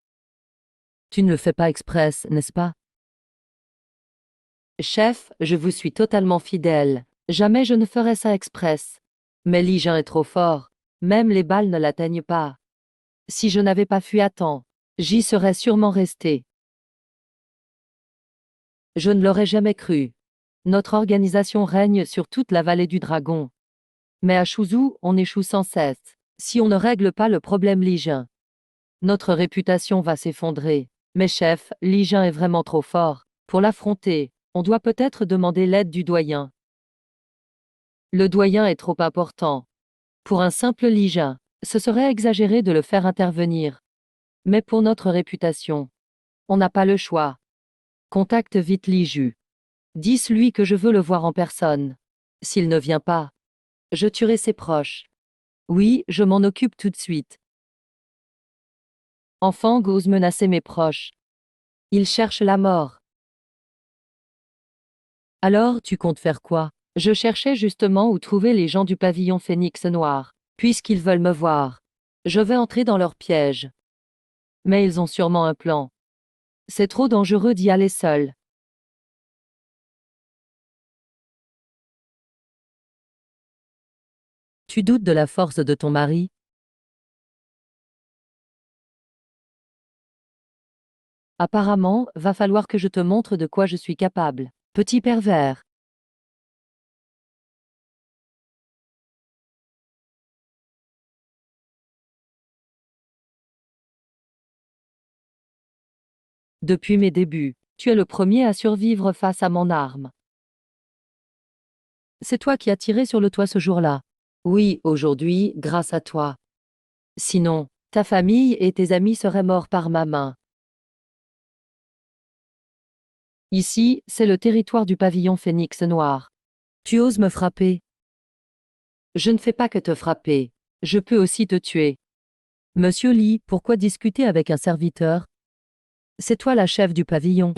Tu ne le fais pas express, n'est-ce pas? Chef, je vous suis totalement fidèle. Jamais je ne ferais ça express. Mais Li Jin est trop fort. Même les balles ne l'atteignent pas. Si je n'avais pas fui à temps, j'y serais sûrement resté. Je ne l'aurais jamais cru. Notre organisation règne sur toute la vallée du Dragon. Mais à Shuzu, on échoue sans cesse. Si on ne règle pas le problème Li Jin, notre réputation va s'effondrer. Mais chef, Li Jin est vraiment trop fort. Pour l'affronter, on doit peut-être demander l'aide du doyen. Le doyen est trop important. Pour un simple Li Jin, ce serait exagéré de le faire intervenir. Mais pour notre réputation, on n'a pas le choix. Contacte vite Li Ju. Dis-lui que je veux le voir en personne. S'il ne vient pas, je tuerai ses proches. Oui, je m'en occupe tout de suite. Enfant ose menacer mes proches. Il cherche la mort. Alors, tu comptes faire quoi? Je cherchais justement où trouver les gens du pavillon Phénix Noir. Puisqu'ils veulent me voir, je vais entrer dans leur piège. Mais ils ont sûrement un plan. C'est trop dangereux d'y aller seul. Tu doutes de la force de ton mari? Apparemment, va falloir que je te montre de quoi je suis capable. Petit pervers. Depuis mes débuts, tu es le premier à survivre face à mon arme. C'est toi qui as tiré sur le toit ce jour-là. Oui, aujourd'hui, grâce à toi. Sinon, ta famille et tes amis seraient morts par ma main. Ici, c'est le territoire du pavillon Phénix Noir. Tu oses me frapper? Je ne fais pas que te frapper. Je peux aussi te tuer. Monsieur Lee, pourquoi discuter avec un serviteur? C'est toi la chef du pavillon.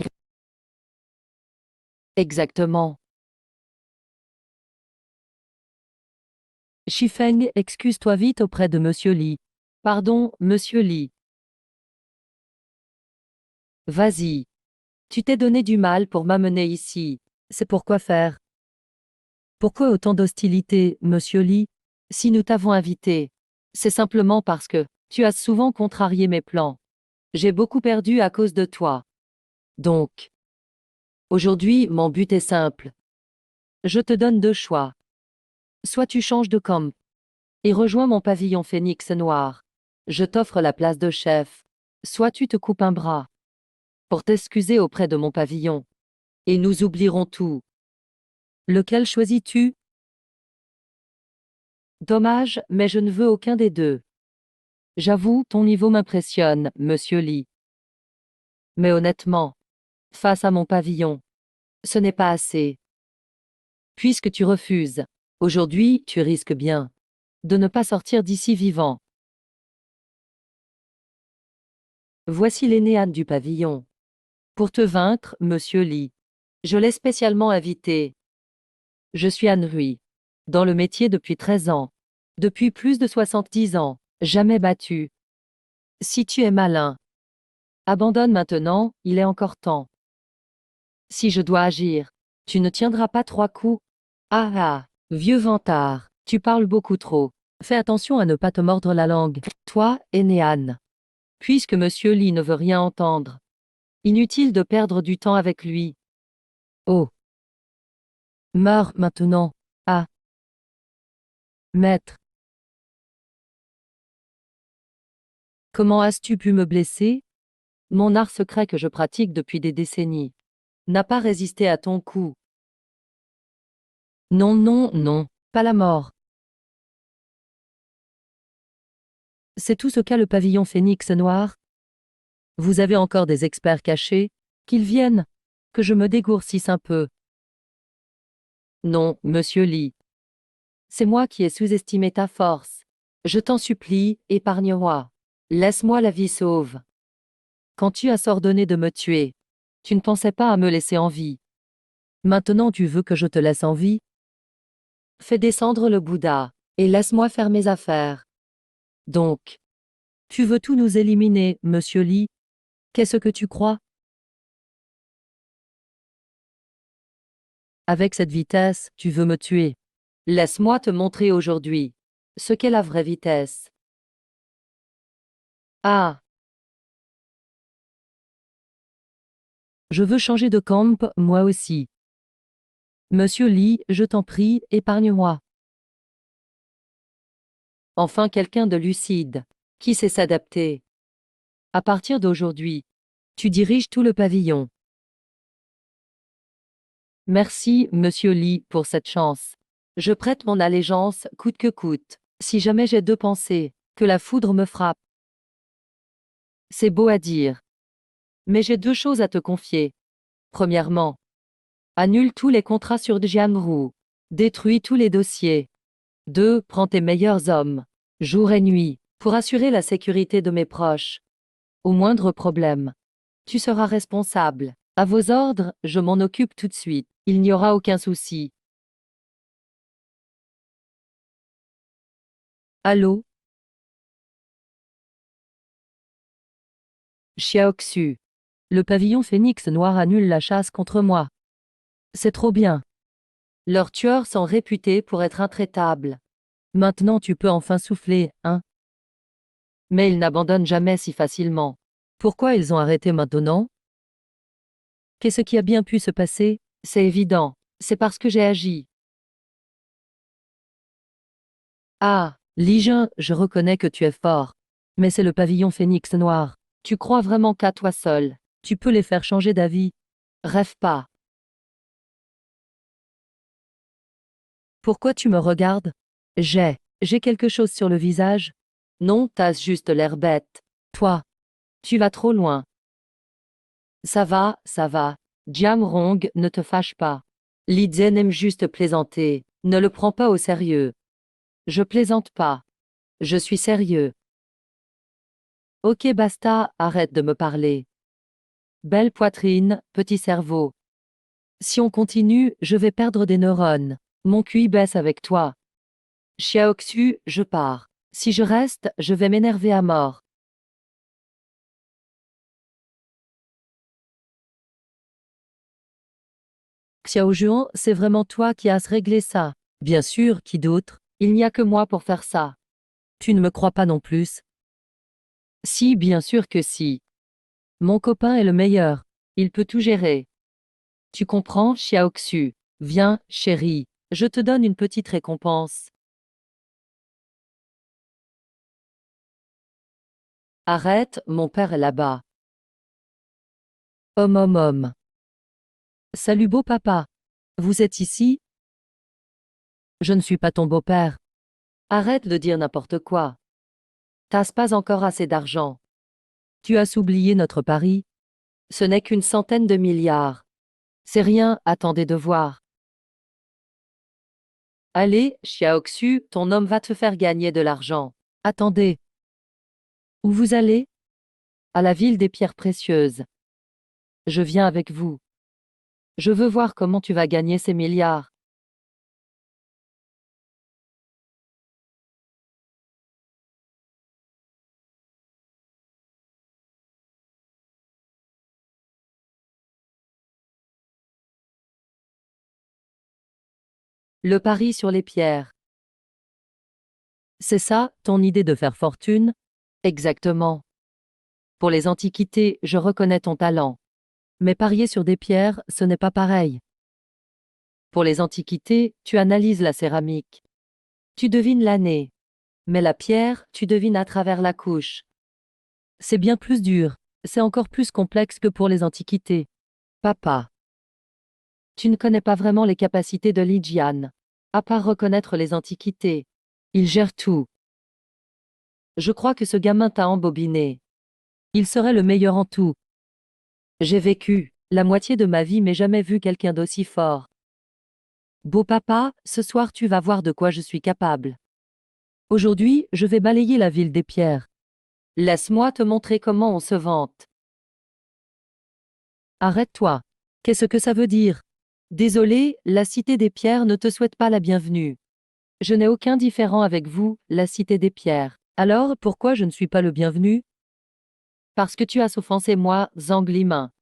Exactement. Shifeng, excuse-toi vite auprès de Monsieur Lee. Pardon, Monsieur Lee. Vas-y. Tu t'es donné du mal pour m'amener ici. C'est pourquoi faire? Pourquoi autant d'hostilité, Monsieur Lee? Si nous t'avons invité, c'est simplement parce que tu as souvent contrarié mes plans. J'ai beaucoup perdu à cause de toi. Donc, aujourd'hui, mon but est simple. Je te donne 2 choix. Soit tu changes de camp et rejoins mon pavillon Phénix Noir. Je t'offre la place de chef. Soit tu te coupes un bras pour t'excuser auprès de mon pavillon. Et nous oublierons tout. Lequel choisis-tu? Dommage, mais je ne veux aucun des deux. J'avoue, ton niveau m'impressionne, Monsieur Lee. Mais honnêtement, face à mon pavillon, ce n'est pas assez. Puisque tu refuses, aujourd'hui, tu risques bien de ne pas sortir d'ici vivant. Voici les néans du pavillon. Pour te vaincre, Monsieur Lee, je l'ai spécialement invité. Je suis Anne Rui, dans le métier depuis 13 ans. Depuis plus de 70 ans, jamais battu. Si tu es malin, abandonne maintenant, il est encore temps. Si je dois agir, tu ne tiendras pas 3 coups. Ah ah, Vieux vantard, tu parles beaucoup trop. Fais attention à ne pas te mordre la langue, toi et Néan. Puisque Monsieur Lee ne veut rien entendre. Inutile de perdre du temps avec lui. Oh. Meurs maintenant. Ah. Maître. Comment as-tu pu me blesser? Mon art secret que je pratique depuis des décennies n'a pas résisté à ton coup. Non, non, non, pas la mort. C'est tout ce qu'a le pavillon Phénix Noir? Vous avez encore des experts cachés? Qu'ils viennent? Que je me dégourcisse un peu. Non, monsieur Lee. C'est moi qui ai sous-estimé ta force. Je t'en supplie, épargne-moi. Laisse-moi la vie sauve. Quand tu as ordonné de me tuer, tu ne pensais pas à me laisser en vie. Maintenant tu veux que je te laisse en vie? Fais descendre le Bouddha, et laisse-moi faire mes affaires. Donc, tu veux tout nous éliminer, monsieur Lee? Qu'est-ce que tu crois? Avec cette vitesse, tu veux me tuer. Laisse-moi te montrer aujourd'hui ce qu'est la vraie vitesse. Ah, je veux changer de camp, moi aussi. Monsieur Lee, je t'en prie, épargne-moi. Enfin quelqu'un de lucide, qui sait s'adapter. À partir d'aujourd'hui, tu diriges tout le pavillon. Merci, monsieur Lee, pour cette chance. Je prête mon allégeance coûte que coûte. Si jamais j'ai deux pensées, que la foudre me frappe. C'est beau à dire. Mais j'ai deux choses à te confier. Premièrement, annule tous les contrats sur Jiangru. Détruis tous les dossiers. 2. Prends tes meilleurs hommes, jour et nuit, pour assurer la sécurité de mes proches. Au moindre problème, tu seras responsable. À vos ordres, je m'en occupe tout de suite. Il n'y aura aucun souci. Allô? Xiaoxu. Le pavillon Phénix Noir annule la chasse contre moi. C'est trop bien. Leurs tueurs sont réputés pour être intraitables. Maintenant tu peux enfin souffler, hein? Mais ils n'abandonnent jamais si facilement. Pourquoi ils ont arrêté maintenant? Qu'est-ce qui a bien pu se passer? C'est évident. C'est parce que j'ai agi. Ah, Li Jun, je reconnais que tu es fort. Mais c'est le pavillon Phénix Noir. Tu crois vraiment qu'à toi seul, tu peux les faire changer d'avis? Rêve pas. Pourquoi tu me regardes? J'ai quelque chose sur le visage? Non, t'as juste l'air bête. Toi, tu vas trop loin. Ça va, ça va. Jiang Rong, ne te fâche pas. Li Zhen aime juste plaisanter. Ne le prends pas au sérieux. Je plaisante pas. Je suis sérieux. Ok basta, arrête de me parler. Belle poitrine, petit cerveau. Si on continue, je vais perdre des neurones. Mon QI baisse avec toi. Xiaoxu, je pars. Si je reste, je vais m'énerver à mort. Xiao Juan, c'est vraiment toi qui as réglé ça. Bien sûr, qui d'autre? Il n'y a que moi pour faire ça. Tu ne me crois pas non plus? Si, bien sûr que si. Mon copain est le meilleur. Il peut tout gérer. Tu comprends, Xiaoxu? Viens, chérie. Je te donne une petite récompense. Arrête, mon père est là-bas. Homme. Salut beau papa. Vous êtes ici? Je ne suis pas ton beau-père. Arrête de dire n'importe quoi. T'as pas encore assez d'argent. Tu as oublié notre pari? Ce n'est qu'une centaine de milliards. C'est rien, attendez de voir. Allez, Xiaoxu, ton homme va te faire gagner de l'argent. Attendez. Où vous allez? À la ville des pierres précieuses. Je viens avec vous. Je veux voir comment tu vas gagner ces milliards. Le pari sur les pierres. C'est ça, ton idée de faire fortune? Exactement. Pour les antiquités, je reconnais ton talent. Mais parier sur des pierres, ce n'est pas pareil. Pour les antiquités, tu analyses la céramique. Tu devines l'année. Mais la pierre, tu devines à travers la couche. C'est bien plus dur. C'est encore plus complexe que pour les antiquités. Papa. Tu ne connais pas vraiment les capacités de Li Jian. À part reconnaître les antiquités. Il gère tout. Je crois que ce gamin t'a embobiné. Il serait le meilleur en tout. J'ai vécu la moitié de ma vie mais jamais vu quelqu'un d'aussi fort. Beau papa, ce soir tu vas voir de quoi je suis capable. Aujourd'hui, je vais balayer la ville des pierres. Laisse-moi te montrer comment on se vante. Arrête-toi. Qu'est-ce que ça veut dire? Désolé, la cité des pierres ne te souhaite pas la bienvenue. Je n'ai aucun différend avec vous, la cité des pierres. Alors, pourquoi je ne suis pas le bienvenu? Parce que tu as offensé moi, Zhang Limin.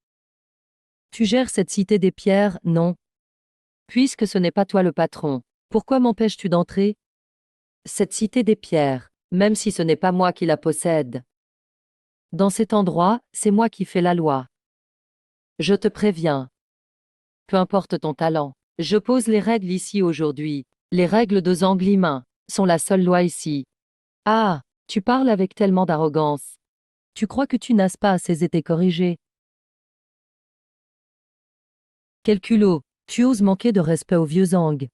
Tu gères cette cité des pierres, non? Puisque ce n'est pas toi le patron, pourquoi m'empêches-tu d'entrer? Cette cité des pierres, même si ce n'est pas moi qui la possède. Dans cet endroit, c'est moi qui fais la loi. Je te préviens. Peu importe ton talent, je pose les règles ici aujourd'hui. Les règles de Zhang Limin sont la seule loi ici. Ah, tu parles avec tellement d'arrogance. Tu crois que tu n'as pas assez été corrigé? Quel culot, tu oses manquer de respect au vieux Zhang.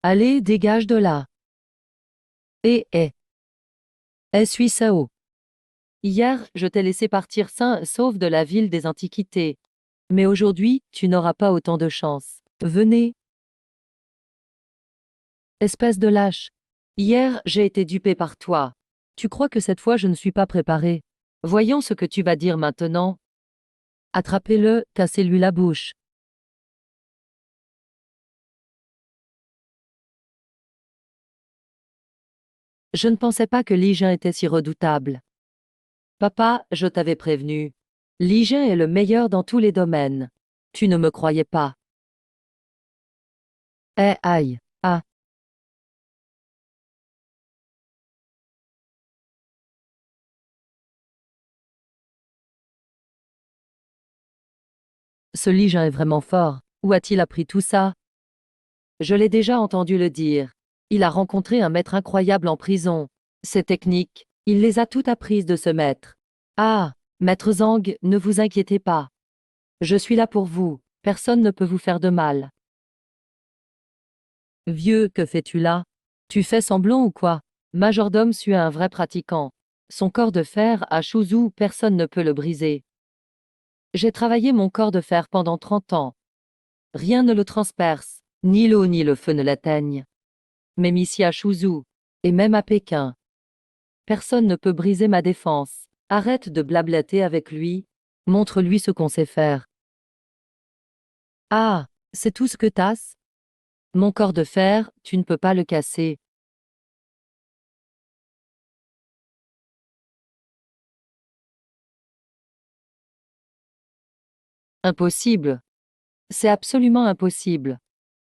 Allez, dégage de là. Suis Sao. Hier, je t'ai laissé partir sain et sauf de la ville des antiquités. Mais aujourd'hui, tu n'auras pas autant de chance. Venez. Espèce de lâche. Hier, j'ai été dupé par toi. Tu crois que cette fois je ne suis pas préparé? Voyons ce que tu vas dire maintenant. Attrapez-le, cassez-lui la bouche. Je ne pensais pas que Li Jin était si redoutable. Papa, je t'avais prévenu. Li Jin est le meilleur dans tous les domaines. Tu ne me croyais pas. Aïe. Ah. Ce Li Jin est vraiment fort. Où a-t-il appris tout ça? Je l'ai déjà entendu le dire. Il a rencontré un maître incroyable en prison. Ses techniques, il les a toutes apprises de ce maître. Ah, maître Zhang, ne vous inquiétez pas. Je suis là pour vous, personne ne peut vous faire de mal. Vieux, que fais-tu là? Tu fais semblant ou quoi? Majordome suit un vrai pratiquant. Son corps de fer à Shuzhou, personne ne peut le briser. J'ai travaillé mon corps de fer pendant 30 ans. Rien ne le transperce, ni l'eau ni le feu ne l'atteignent. Même ici à Shuzhou, et même à Pékin. Personne ne peut briser ma défense. Arrête de blablater avec lui. Montre-lui ce qu'on sait faire. Ah, c'est tout ce que t'as? Mon corps de fer, tu ne peux pas le casser. Impossible. C'est absolument impossible.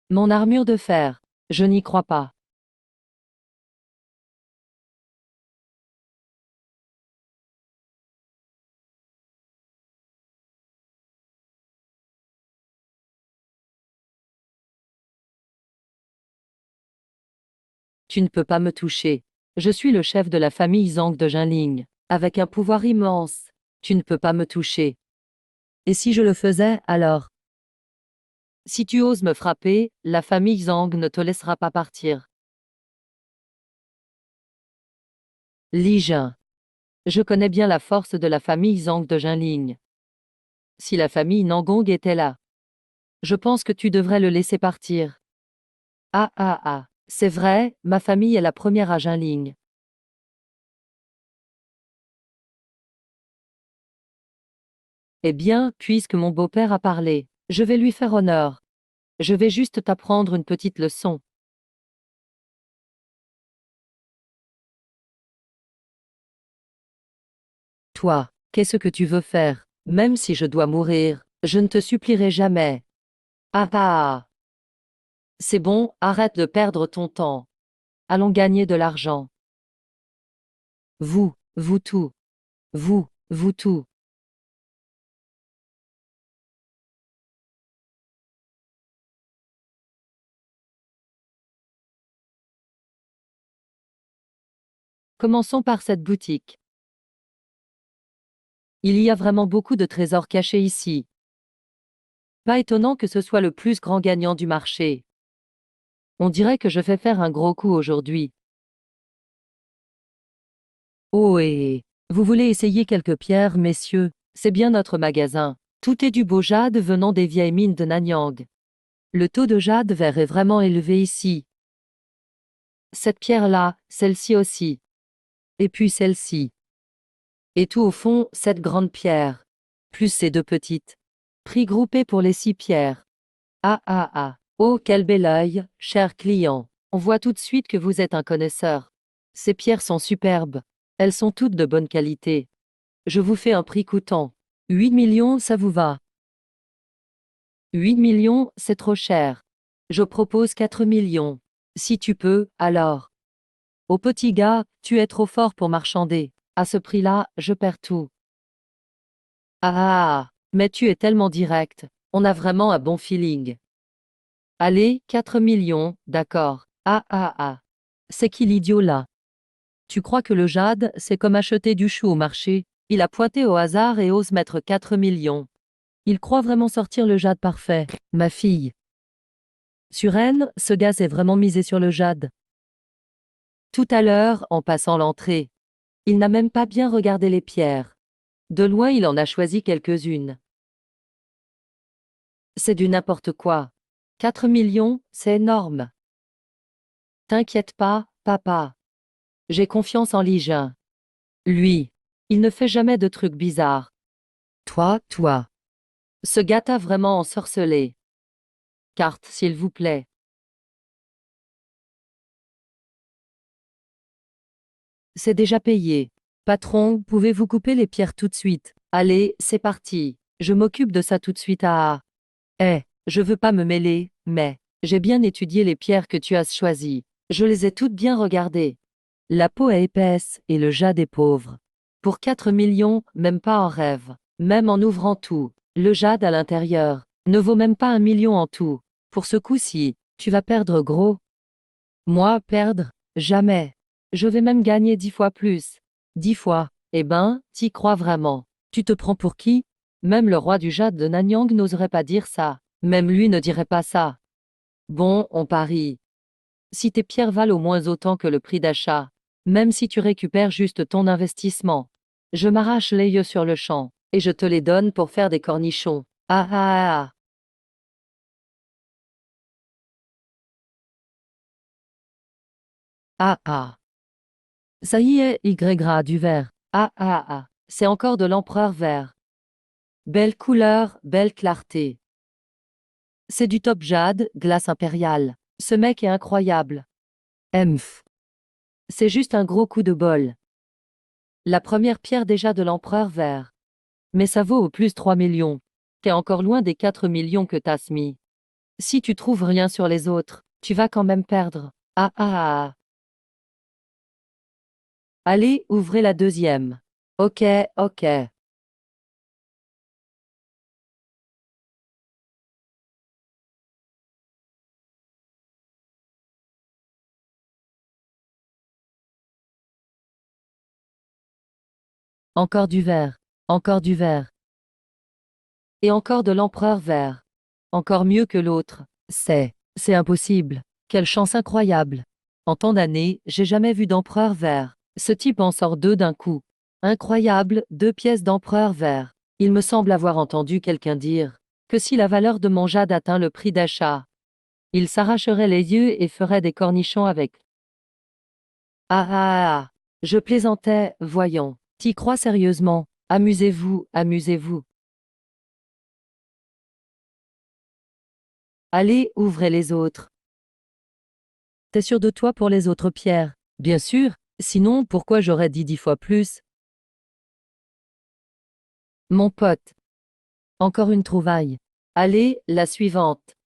Mon armure de fer, je n'y crois pas. Tu ne peux pas me toucher. Je suis le chef de la famille Zhang de Jinling, avec un pouvoir immense. Tu ne peux pas me toucher. Et si je le faisais, alors? Si tu oses me frapper, la famille Zhang ne te laissera pas partir. Li Jin. Je connais bien la force de la famille Zhang de Jinling. Si la famille Nangong était là, je pense que tu devrais le laisser partir. Ah ah ah, c'est vrai, ma famille est la première à Jinling. Eh bien, puisque mon beau-père a parlé, je vais lui faire honneur. Je vais juste t'apprendre une petite leçon. Toi, qu'est-ce que tu veux faire? Même si je dois mourir, je ne te supplierai jamais. Ah ah! C'est bon, arrête de perdre ton temps. Allons gagner de l'argent. Vous tout. Vous tout. Commençons par cette boutique. Il y a vraiment beaucoup de trésors cachés ici. Pas étonnant que ce soit le plus grand gagnant du marché. On dirait que je fais faire un gros coup aujourd'hui. Oh et vous voulez essayer quelques pierres, messieurs? C'est bien notre magasin. Tout est du beau jade venant des vieilles mines de Nanyang. Le taux de jade vert est vraiment élevé ici. Cette pierre-là, celle-ci aussi. Et puis celle-ci. Et tout au fond, cette grande pierre. Plus ces deux petites. Prix groupé pour les 6 pierres. Ah ah ah. Oh, quel bel œil, cher client. On voit tout de suite que vous êtes un connaisseur. Ces pierres sont superbes. Elles sont toutes de bonne qualité. Je vous fais un prix coûtant. 8 millions, ça vous va? 8 millions, c'est trop cher. Je propose 4 millions. Si tu peux, alors. Oh petit gars, tu es trop fort pour marchander. À ce prix-là, je perds tout. Ah ah ah, mais tu es tellement direct. On a vraiment un bon feeling. Allez, 4 millions, d'accord. Ah ah ah. C'est qui l'idiot là? Tu crois que le jade, c'est comme acheter du chou au marché? Il a pointé au hasard et ose mettre 4 millions. Il croit vraiment sortir le jade parfait. Ma fille. Sur elle, ce gars s'est vraiment misé sur le jade. Tout à l'heure, en passant l'entrée. Il n'a même pas bien regardé les pierres. De loin, il en a choisi quelques-unes. C'est du n'importe quoi. 4 millions, c'est énorme. T'inquiète pas, papa. J'ai confiance en Lijun. Lui, il ne fait jamais de trucs bizarres. Toi. Ce gars t'a vraiment ensorcelé. Carte, s'il vous plaît. C'est déjà payé. Patron, pouvez-vous couper les pierres tout de suite? Allez, c'est parti. Je m'occupe de ça tout de suite. Ah. Je veux pas me mêler, mais j'ai bien étudié les pierres que tu as choisies. Je les ai toutes bien regardées. La peau est épaisse et le jade est pauvre. Pour 4 millions, même pas en rêve. Même en ouvrant tout, le jade à l'intérieur ne vaut même pas 1 million en tout. Pour ce coup-ci, tu vas perdre gros. Moi, perdre? Jamais. Je vais même gagner 10 fois plus. 10 fois. Eh ben, t'y crois vraiment. Tu te prends pour qui? Même le roi du jade de Nanyang n'oserait pas dire ça. Même lui ne dirait pas ça. Bon, on parie. Si tes pierres valent au moins autant que le prix d'achat, même si tu récupères juste ton investissement, je m'arrache les yeux sur le champ, et je te les donne pour faire des cornichons. Ah ah ah ah. Ah ah. Ça y est, Y du vert. Ah ah ah. C'est encore de l'empereur vert. Belle couleur, belle clarté. C'est du top jade, glace impériale. Ce mec est incroyable. Emph. C'est juste un gros coup de bol. La première pierre déjà de l'empereur vert. Mais ça vaut au plus 3 millions. T'es encore loin des 4 millions que t'as mis. Si tu trouves rien sur les autres, tu vas quand même perdre. Ah ah ah. Ah. Allez, ouvrez la deuxième. Ok, ok. Encore du vert. Encore du vert. Et encore de l'empereur vert. Encore mieux que l'autre. C'est impossible. Quelle chance incroyable. En tant d'années, j'ai jamais vu d'empereur vert. Ce type en sort deux d'un coup. Incroyable, 2 pièces d'empereur vert. Il me semble avoir entendu quelqu'un dire que si la valeur de mon jade atteint le prix d'achat, il s'arracherait les yeux et ferait des cornichons avec. Ah ah ah. Je plaisantais, voyons. T'y crois sérieusement? Amusez-vous, amusez-vous. Allez, ouvrez les autres. T'es sûr de toi pour les autres pierres? Bien sûr, sinon pourquoi j'aurais dit 10 fois plus? Mon pote. Encore une trouvaille. Allez, la suivante.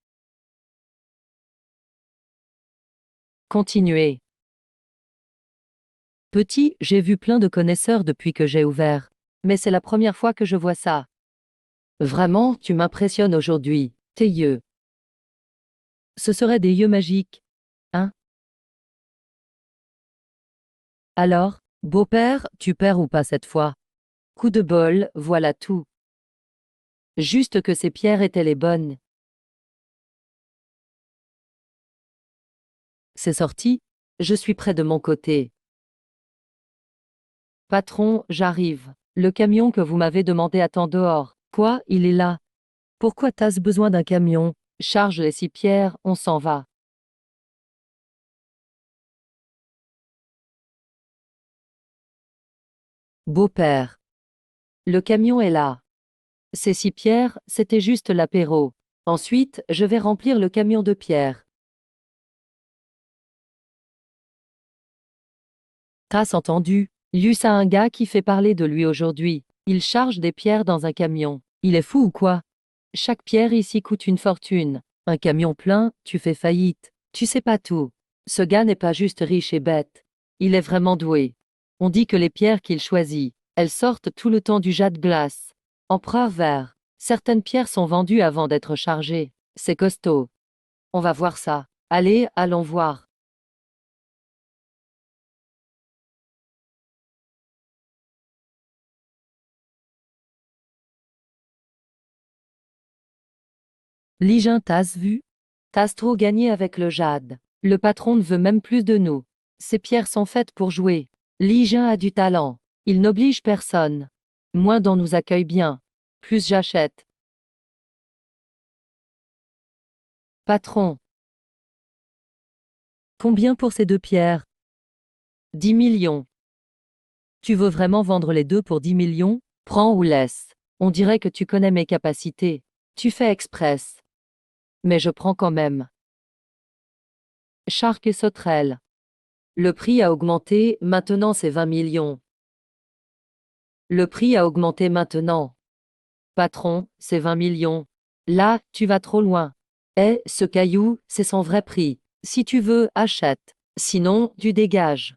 Continuez. Petit, j'ai vu plein de connaisseurs depuis que j'ai ouvert. Mais c'est la première fois que je vois ça. Vraiment, tu m'impressionnes aujourd'hui. Tes yeux. Ce seraient des yeux magiques. Hein? Alors, beau-père, tu perds ou pas cette fois? Coup de bol, voilà tout. Juste que ces pierres étaient les bonnes. C'est sorti? Je suis près de mon côté. Patron, j'arrive. Le camion que vous m'avez demandé attend dehors. Quoi, il est là? Pourquoi t'as besoin d'un camion? Charge les 6 pierres, on s'en va. Beau-père. Le camion est là. Ces 6 pierres, c'était juste l'apéro. Ensuite, je vais remplir le camion de pierres. T'as entendu? Luce a un gars qui fait parler de lui aujourd'hui. Il charge des pierres dans un camion. Il est fou ou quoi? Chaque pierre ici coûte une fortune. Un camion plein, tu fais faillite. Tu sais pas tout. Ce gars n'est pas juste riche et bête. Il est vraiment doué. On dit que les pierres qu'il choisit, elles sortent tout le temps du jas de glace. Empereur vert. Certaines pierres sont vendues avant d'être chargées. C'est costaud. On va voir ça. Allez, allons voir. Ligin, t'as vu? T'as trop gagné avec le jade. Le patron ne veut même plus de nous. Ces pierres sont faites pour jouer. Ligin a du talent. Il n'oblige personne. Moins d'on nous accueille bien. Plus j'achète. Patron. Combien pour ces 2 pierres? 10 millions. Tu veux vraiment vendre les deux pour 10 millions? Prends ou laisse. On dirait que tu connais mes capacités. Tu fais express. Mais je prends quand même. Shark et sauterelle. Le prix a augmenté, maintenant c'est 20 millions. Le prix a augmenté maintenant. Patron, c'est 20 millions. Là, tu vas trop loin. Eh, ce caillou, c'est son vrai prix. Si tu veux, achète. Sinon, tu dégages.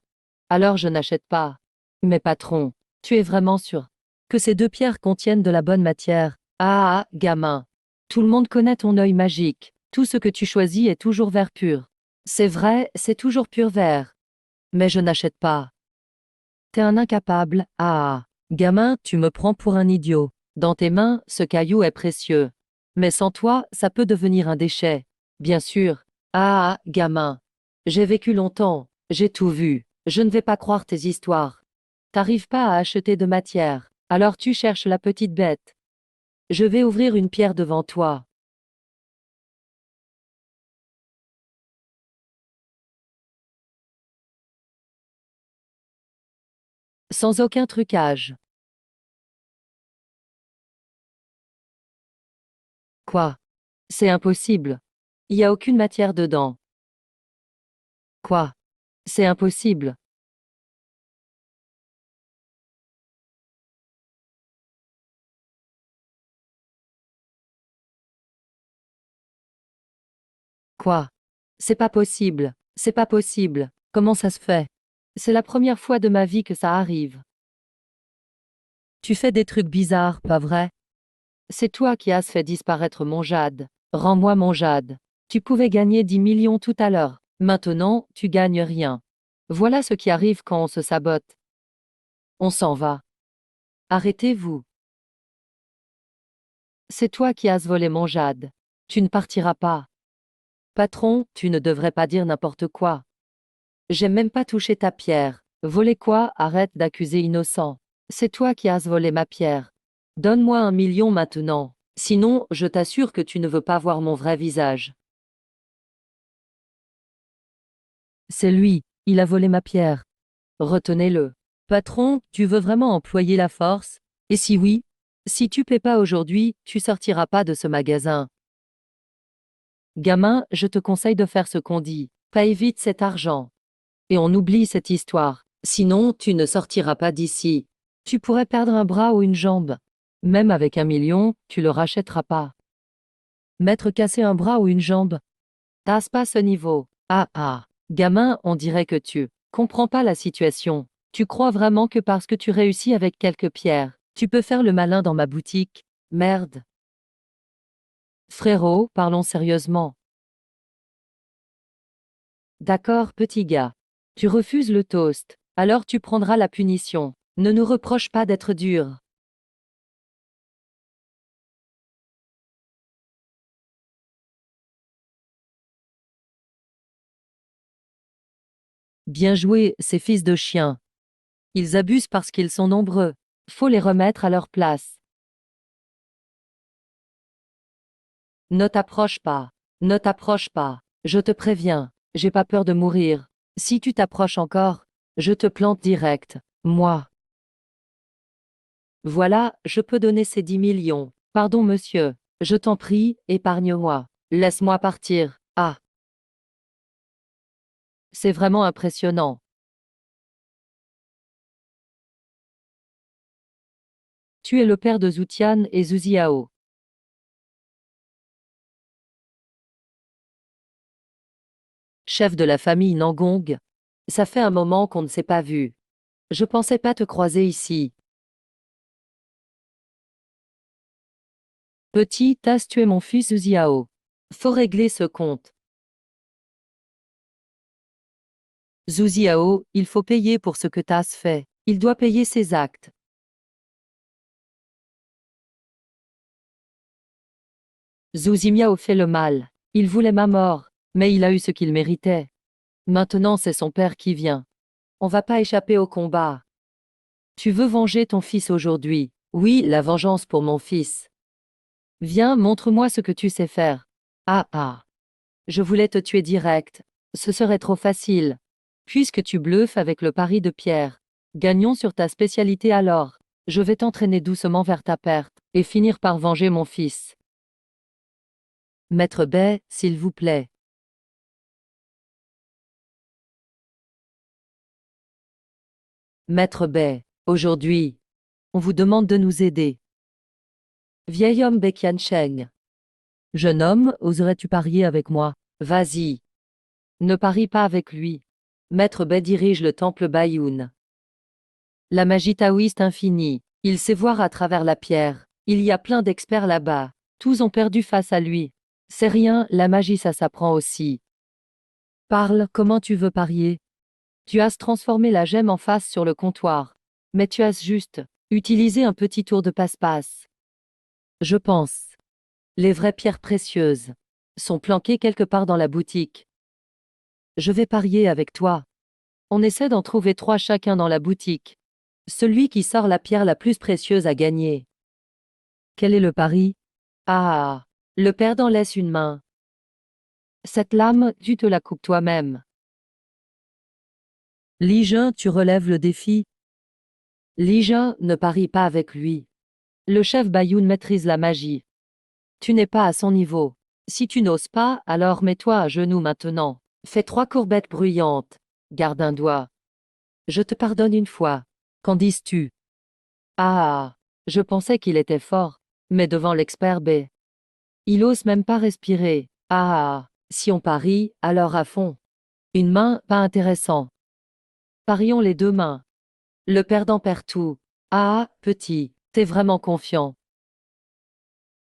Alors je n'achète pas. Mais patron, tu es vraiment sûr que ces 2 pierres contiennent de la bonne matière? Ah, gamin. Tout le monde connaît ton œil magique. Tout ce que tu choisis est toujours vert pur. C'est vrai, c'est toujours pur vert. Mais je n'achète pas. T'es un incapable. Ah, gamin, tu me prends pour un idiot. Dans tes mains, ce caillou est précieux. Mais sans toi, ça peut devenir un déchet. Bien sûr. Ah, gamin. J'ai vécu longtemps, j'ai tout vu. Je ne vais pas croire tes histoires. T'arrives pas à acheter de matière. Alors tu cherches la petite bête. Je vais ouvrir une pierre devant toi. Sans aucun trucage. Quoi? C'est impossible. Il y a aucune matière dedans. Quoi? C'est impossible. Quoi? C'est pas possible. C'est pas possible. Comment ça se fait? C'est la première fois de ma vie que ça arrive. Tu fais des trucs bizarres, pas vrai? C'est toi qui as fait disparaître mon jade. Rends-moi mon jade. Tu pouvais gagner 10 millions tout à l'heure. Maintenant, tu gagnes rien. Voilà ce qui arrive quand on se sabote. On s'en va. Arrêtez-vous. C'est toi qui as volé mon jade. Tu ne partiras pas. Patron, tu ne devrais pas dire n'importe quoi. J'ai même pas touché ta pierre. Voler quoi? Arrête d'accuser innocent. C'est toi qui as volé ma pierre. Donne-moi 1 million maintenant. Sinon, je t'assure que tu ne veux pas voir mon vrai visage. C'est lui, il a volé ma pierre. Retenez-le. Patron, tu veux vraiment employer la force? Et si oui, si tu paies pas aujourd'hui, tu sortiras pas de ce magasin. Gamin, je te conseille de faire ce qu'on dit. Paye vite cet argent. Et on oublie cette histoire. Sinon, tu ne sortiras pas d'ici. Tu pourrais perdre un bras ou une jambe. Même avec 1 million, tu le rachèteras pas. M'être cassé un bras ou une jambe. T'as pas ce niveau. Ah ah. Gamin, on dirait que tu comprends pas la situation. Tu crois vraiment que parce que tu réussis avec quelques pierres, tu peux faire le malin dans ma boutique? Merde. Frérot, parlons sérieusement. D'accord, petit gars. Tu refuses le toast, alors tu prendras la punition. Ne nous reproche pas d'être dur. Bien joué, ces fils de chiens. Ils abusent parce qu'ils sont nombreux. Faut les remettre à leur place. Ne t'approche pas. Ne t'approche pas. Je te préviens, j'ai pas peur de mourir. Si tu t'approches encore, je te plante direct. Moi. Voilà, je peux donner ces 10 millions. Pardon, monsieur. Je t'en prie, épargne-moi. Laisse-moi partir. Ah, c'est vraiment impressionnant. Tu es le père de Zoutian et Zuziao. Chef de la famille Nangong. Ça fait un moment qu'on ne s'est pas vu. Je pensais pas te croiser ici. Petit, t'as tué mon fils Zuziao. Faut régler ce compte. Zuziao, il faut payer pour ce que t'as fait. Il doit payer ses actes. Zuzi Miao fait le mal. Il voulait ma mort, mais il a eu ce qu'il méritait. Maintenant c'est son père qui vient. On va pas échapper au combat. Tu veux venger ton fils aujourd'hui? Oui, la vengeance pour mon fils. Viens, montre-moi ce que tu sais faire. Ah ah. Je voulais te tuer direct. Ce serait trop facile. Puisque tu bluffes avec le pari de Pierre. Gagnons sur ta spécialité alors. Je vais t'entraîner doucement vers ta perte, et finir par venger mon fils. Maître Bay, s'il vous plaît. Maître Bay, aujourd'hui, on vous demande de nous aider. Vieil homme Bekian Sheng. Jeune homme, oserais-tu parier avec moi? Vas-y. Ne parie pas avec lui. Maître Bay dirige le temple Bayoun. La magie taoïste infinie. Il sait voir à travers la pierre. Il y a plein d'experts là-bas. Tous ont perdu face à lui. C'est rien, la magie ça s'apprend aussi. Parle, comment tu veux parier? Tu as transformé la gemme en face sur le comptoir. Mais tu as juste utilisé un petit tour de passe-passe. Je pense. Les vraies pierres précieuses sont planquées quelque part dans la boutique. Je vais parier avec toi. On essaie d'en trouver 3 chacun dans la boutique. Celui qui sort la pierre la plus précieuse a gagné. Quel est le pari? Ah, le perdant laisse une main. Cette lame, tu te la coupes toi-même. Lige, tu relèves le défi. Lige, ne parie pas avec lui. Le chef Bayoun maîtrise la magie. Tu n'es pas à son niveau. Si tu n'oses pas, alors mets-toi à genoux maintenant. Fais 3 courbettes bruyantes. Garde un doigt. Je te pardonne une fois. Qu'en dises-tu? Ah, je pensais qu'il était fort. Mais devant l'expert B, il ose même pas respirer. Ah, si on parie, alors à fond. Une main, pas intéressant. Parions les 2 mains. Le perdant perd tout. Ah, petit, t'es vraiment confiant.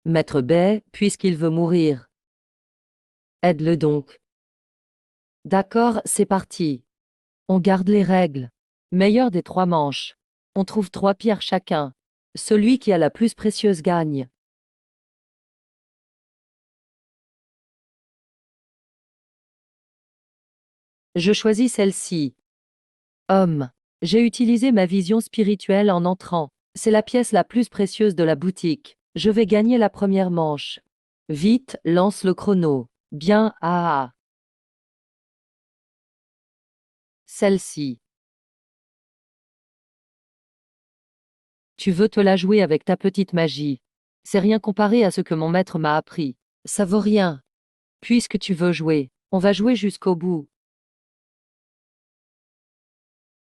Maître Bay, puisqu'il veut mourir. Aide-le donc. D'accord, c'est parti. On garde les règles. Meilleur des 3 manches. On trouve 3 pierres chacun. Celui qui a la plus précieuse gagne. Je choisis celle-ci. Homme. J'ai utilisé ma vision spirituelle en entrant. C'est la pièce la plus précieuse de la boutique. Je vais gagner la première manche. Vite, lance le chrono. Bien, ah. Celle-ci. Tu veux te la jouer avec ta petite magie. C'est rien comparé à ce que mon maître m'a appris. Ça vaut rien. Puisque tu veux jouer, on va jouer jusqu'au bout.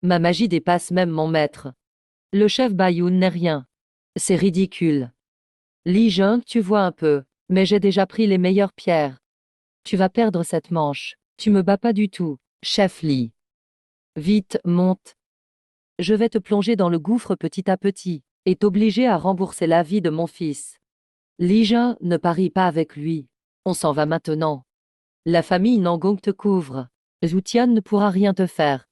Ma magie dépasse même mon maître. Le chef Bayoun n'est rien. C'est ridicule. Li Jun, tu vois un peu, mais j'ai déjà pris les meilleures pierres. Tu vas perdre cette manche. Tu me bats pas du tout. Chef Li. Vite, monte. Je vais te plonger dans le gouffre petit à petit, et t'obliger à rembourser la vie de mon fils. Li Jin, ne parie pas avec lui. On s'en va maintenant. La famille Nangong te couvre. Zhu Tian ne pourra rien te faire.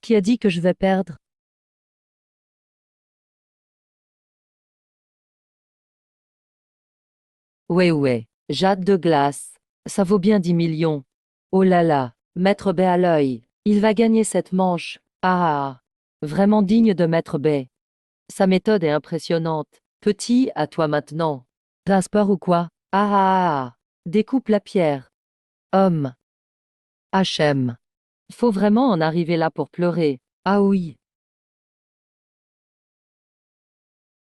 Qui a dit que je vais perdre? Ouais, jade de glace. Ça vaut bien 10 millions. Oh là là, Maître Bay à l'œil. Il va gagner cette manche. Vraiment digne de Maître Bay. Sa méthode est impressionnante. Petit, à toi maintenant. T'as peur ou quoi? Découpe la pierre. Homme. HM. Faut vraiment en arriver là pour pleurer. Ah oui.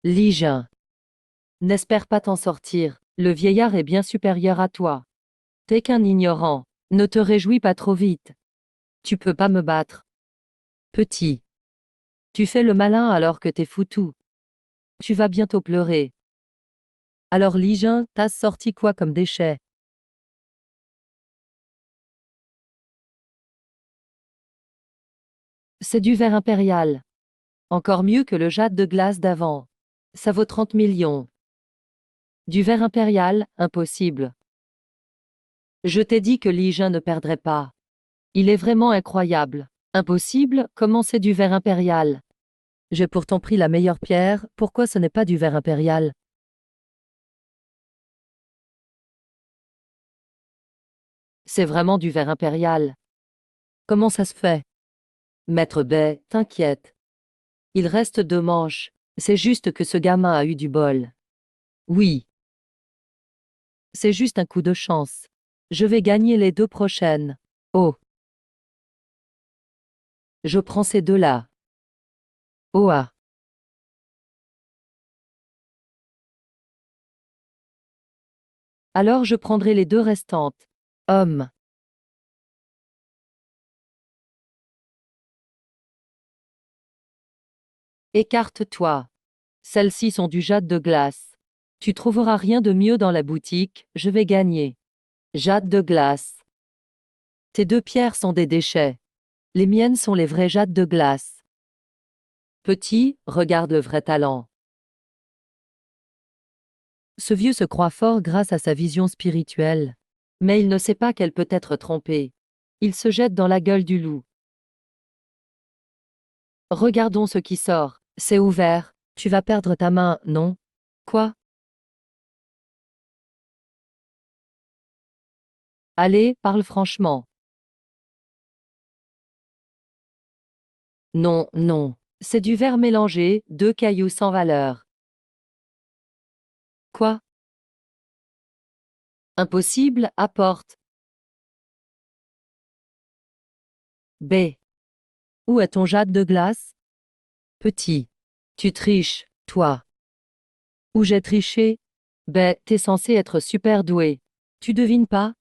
Li Jin. N'espère pas t'en sortir. Le vieillard est bien supérieur à toi. T'es qu'un ignorant. Ne te réjouis pas trop vite. Tu peux pas me battre. Petit. Tu fais le malin alors que t'es foutu. Tu vas bientôt pleurer. Alors Li Jin, t'as sorti quoi comme déchet? C'est du verre impérial. Encore mieux que le jade de glace d'avant. Ça vaut 30 millions. Du verre impérial, impossible. Je t'ai dit que Li Jin ne perdrait pas. Il est vraiment incroyable. Impossible, comment c'est du verre impérial? J'ai pourtant pris la meilleure pierre, pourquoi ce n'est pas du verre impérial? C'est vraiment du verre impérial. Comment ça se fait? Maître Bay, t'inquiète. Il reste 2 manches. C'est juste que ce gamin a eu du bol. Oui. C'est juste un coup de chance. Je vais gagner les 2 prochaines. Oh. Je prends ces 2-là. Oh ah. Alors je prendrai les 2 restantes. Homme. Écarte-toi. Celles-ci sont du jade de glace. Tu trouveras rien de mieux dans la boutique, je vais gagner. Jade de glace. Tes 2 pierres sont des déchets. Les miennes sont les vrais jades de glace. Petit, regarde le vrai talent. Ce vieux se croit fort grâce à sa vision spirituelle. Mais il ne sait pas qu'elle peut être trompée. Il se jette dans la gueule du loup. Regardons ce qui sort. C'est ouvert. Tu vas perdre ta main, non? Quoi? Allez, parle franchement. Non, non. C'est du verre mélangé, 2 cailloux sans valeur. Quoi? Impossible, apporte. B. Où est ton jade de glace? Petit. Tu triches, toi. Où j'ai triché? Ben, t'es censé être super doué. Tu devines pas?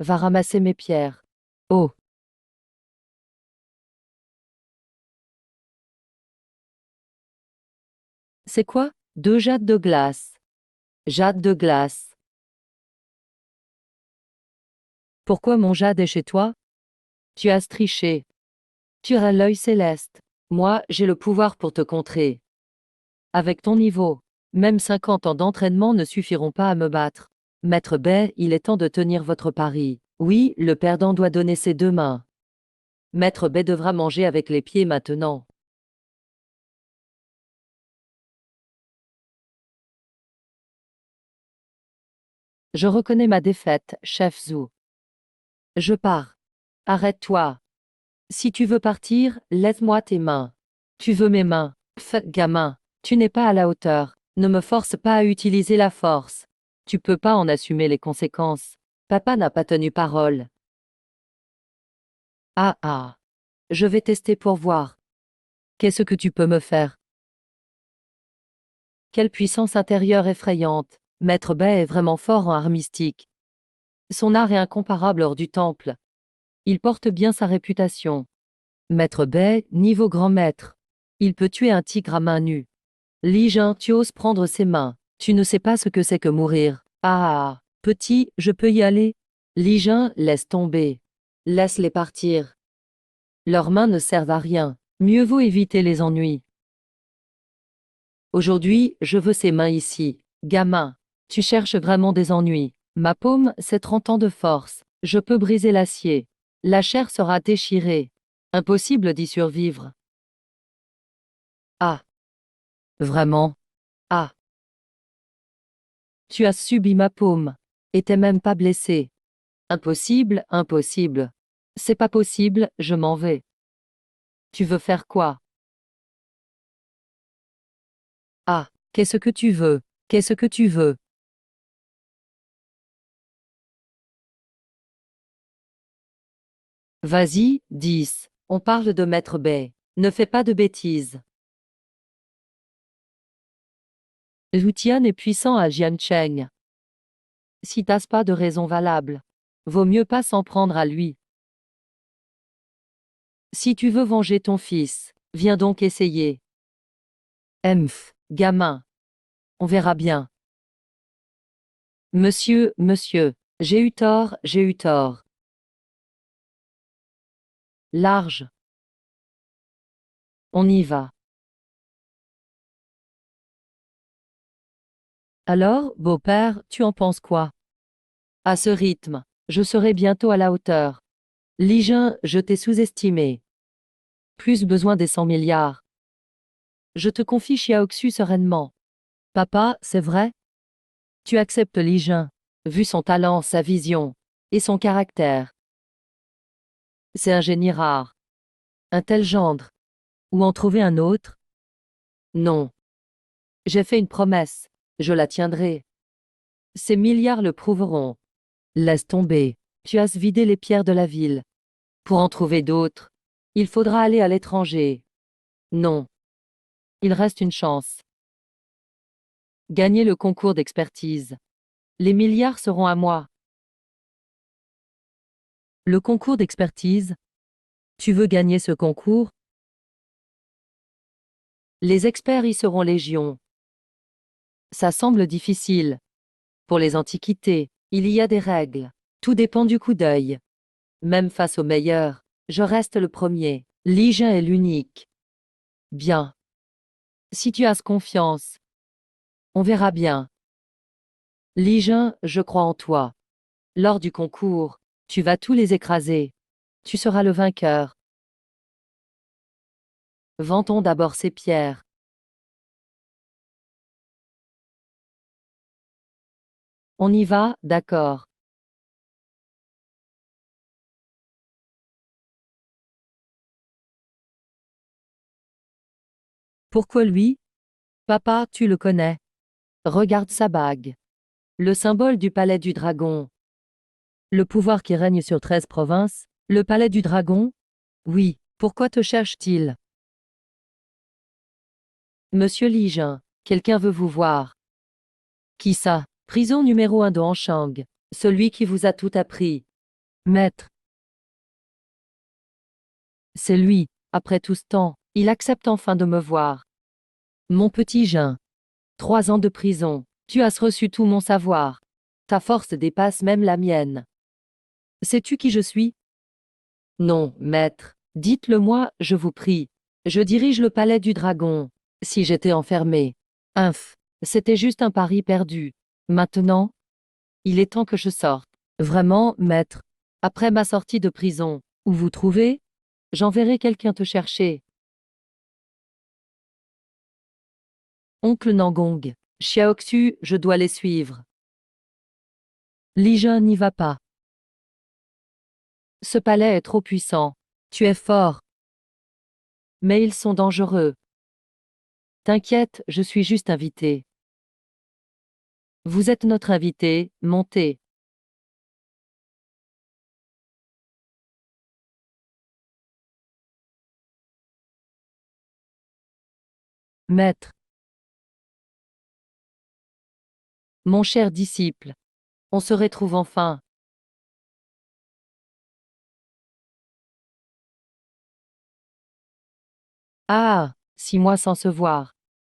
Va ramasser mes pierres. Oh. C'est quoi? 2 jades de glace. Jade de glace. Pourquoi mon jade est chez toi? Tu as triché. Tu as l'œil céleste. Moi, j'ai le pouvoir pour te contrer. Avec ton niveau, même 50 ans d'entraînement ne suffiront pas à me battre. Maître Bay, il est temps de tenir votre pari. Oui, le perdant doit donner ses 2 mains. Maître Bay devra manger avec les pieds maintenant. Je reconnais ma défaite, chef Zhu. Je pars. Arrête-toi. Si tu veux partir, laisse-moi tes mains. Tu veux mes mains? Pff, gamin. Tu n'es pas à la hauteur. Ne me force pas à utiliser la force. Tu peux pas en assumer les conséquences. Papa n'a pas tenu parole. Ah. Je vais tester pour voir. Qu'est-ce que tu peux me faire? Quelle puissance intérieure effrayante. Maître Bay est vraiment fort en art mystique. Son art est incomparable hors du temple. Il porte bien sa réputation. Maître Bay, niveau grand maître. Il peut tuer un tigre à main nue. Li Jin, tu oses prendre ses mains. Tu ne sais pas ce que c'est que mourir. Petit, je peux y aller? Ligin, laisse tomber. Laisse-les partir. Leurs mains ne servent à rien. Mieux vaut éviter les ennuis. Aujourd'hui, je veux ces mains ici. Gamin, tu cherches vraiment des ennuis. Ma paume, c'est 30 ans de force. Je peux briser l'acier. La chair sera déchirée. Impossible d'y survivre. Ah. Vraiment? Ah. Tu as subi ma paume. Et t'es même pas blessé. Impossible, impossible. C'est pas possible, je m'en vais. Tu veux faire quoi? Ah, qu'est-ce que tu veux? Qu'est-ce que tu veux? Vas-y, 10. On parle de Maître Bay. Ne fais pas de bêtises. L'Outian est puissant à Jiancheng. Si t'as pas de raison valable, vaut mieux pas s'en prendre à lui. Si tu veux venger ton fils, viens donc essayer. Emph, gamin. On verra bien. Monsieur, j'ai eu tort, j'ai eu tort. Large. On y va. Alors, beau-père, tu en penses quoi? À ce rythme, je serai bientôt à la hauteur. Ligin, je t'ai sous-estimé. Plus besoin des 100 milliards. Je te confie Xiaoxu sereinement. Papa, c'est vrai? Tu acceptes Ligin, vu son talent, sa vision, et son caractère. C'est un génie rare. Un tel gendre. Ou en trouver un autre? Non. J'ai fait une promesse. Je la tiendrai. Ces milliards le prouveront. Laisse tomber. Tu as vidé les pierres de la ville. Pour en trouver d'autres, il faudra aller à l'étranger. Non. Il reste une chance. Gagner le concours d'expertise. Les milliards seront à moi. Le concours d'expertise? Tu veux gagner ce concours? Les experts y seront légion. Ça semble difficile. Pour les antiquités, il y a des règles. Tout dépend du coup d'œil. Même face aux meilleurs, je reste le premier. Ligin est l'unique. Bien. Si tu as confiance, on verra bien. Ligin, je crois en toi. Lors du concours, tu vas tous les écraser. Tu seras le vainqueur. Vantons d'abord ces pierres. On y va, d'accord. Pourquoi lui? Papa, tu le connais. Regarde sa bague. Le symbole du palais du dragon. Le pouvoir qui règne sur 13 provinces? Le palais du dragon? Oui, pourquoi te cherche-t-il? Monsieur Ligin, quelqu'un veut vous voir. Qui ça? Prison numéro 1 de Hanshang. Celui qui vous a tout appris. Maître. C'est lui, après tout ce temps, il accepte enfin de me voir. Mon petit Jin. 3 ans de prison. Tu as reçu tout mon savoir. Ta force dépasse même la mienne. Sais-tu qui je suis? Non, maître. Dites-le-moi, je vous prie. Je dirige le palais du dragon. Si j'étais enfermé. Inf. C'était juste un pari perdu. Maintenant, il est temps que je sorte. Vraiment, maître. Après ma sortie de prison, où vous trouvez? J'enverrai quelqu'un te chercher. Oncle Nangong. Xiaoxu, je dois les suivre. Ligin n'y va pas. Ce palais est trop puissant. Tu es fort. Mais ils sont dangereux. T'inquiète, je suis juste invité. Vous êtes notre invité, montez. Maître. Mon cher disciple. On se retrouve enfin. Ah, 6 mois sans se voir.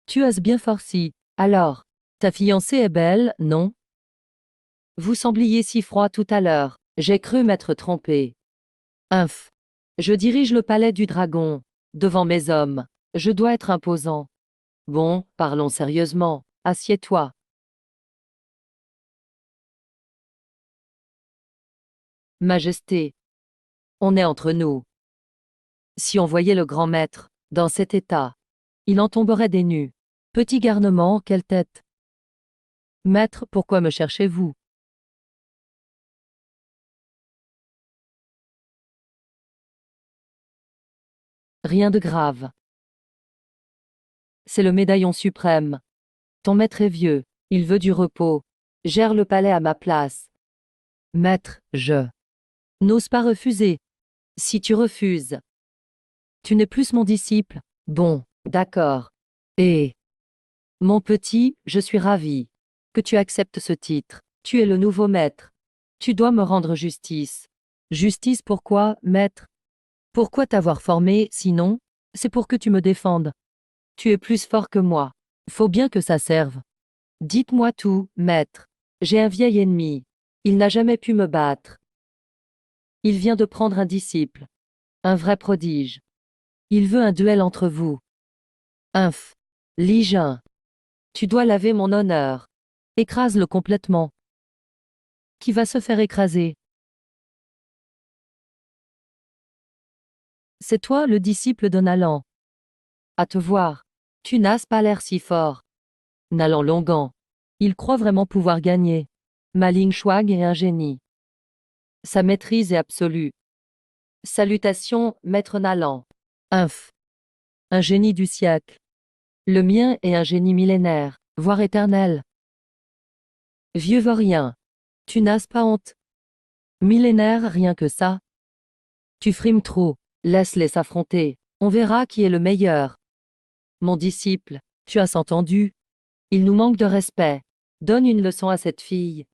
Tu as bien forci. Alors, ta fiancée est belle, non? Vous sembliez si froid tout à l'heure. J'ai cru m'être trompé. Inf. Je dirige le palais du dragon. Devant mes hommes. Je dois être imposant. Bon, parlons sérieusement. Assieds-toi. Majesté. On est entre nous. Si on voyait le grand maître, dans cet état, il en tomberait des nues. Petit garnement, quelle tête. Maître, pourquoi me cherchez-vous? Rien de grave. C'est le médaillon suprême. Ton maître est vieux, il veut du repos. Gère le palais à ma place. Maître, je n'ose pas refuser. Si tu refuses, tu n'es plus mon disciple. Bon, d'accord. Et mon petit, je suis ravi que tu acceptes ce titre. Tu es le nouveau maître. Tu dois me rendre justice. Justice pourquoi, maître? Pourquoi t'avoir formé, sinon? C'est pour que tu me défendes. Tu es plus fort que moi. Faut bien que ça serve. Dites-moi tout, maître. J'ai un vieil ennemi. Il n'a jamais pu me battre. Il vient de prendre un disciple. Un vrai prodige. Il veut un duel entre vous. Inf. Li Jin. Tu dois laver mon honneur. Écrase-le complètement. Qui va se faire écraser? C'est toi le disciple de Nalan. À te voir. Tu n'as pas l'air si fort. Nalan Longan. Il croit vraiment pouvoir gagner. Ma Ling Shuag est un génie. Sa maîtrise est absolue. Salutations, maître Nalan. Inf. Un génie du siècle. Le mien est un génie millénaire, voire éternel. Vieux vaurien. Tu n'as pas honte. Millénaire, rien que ça. Tu frimes trop. Laisse-les s'affronter. On verra qui est le meilleur. Mon disciple, tu as entendu? Il nous manque de respect. Donne une leçon à cette fille.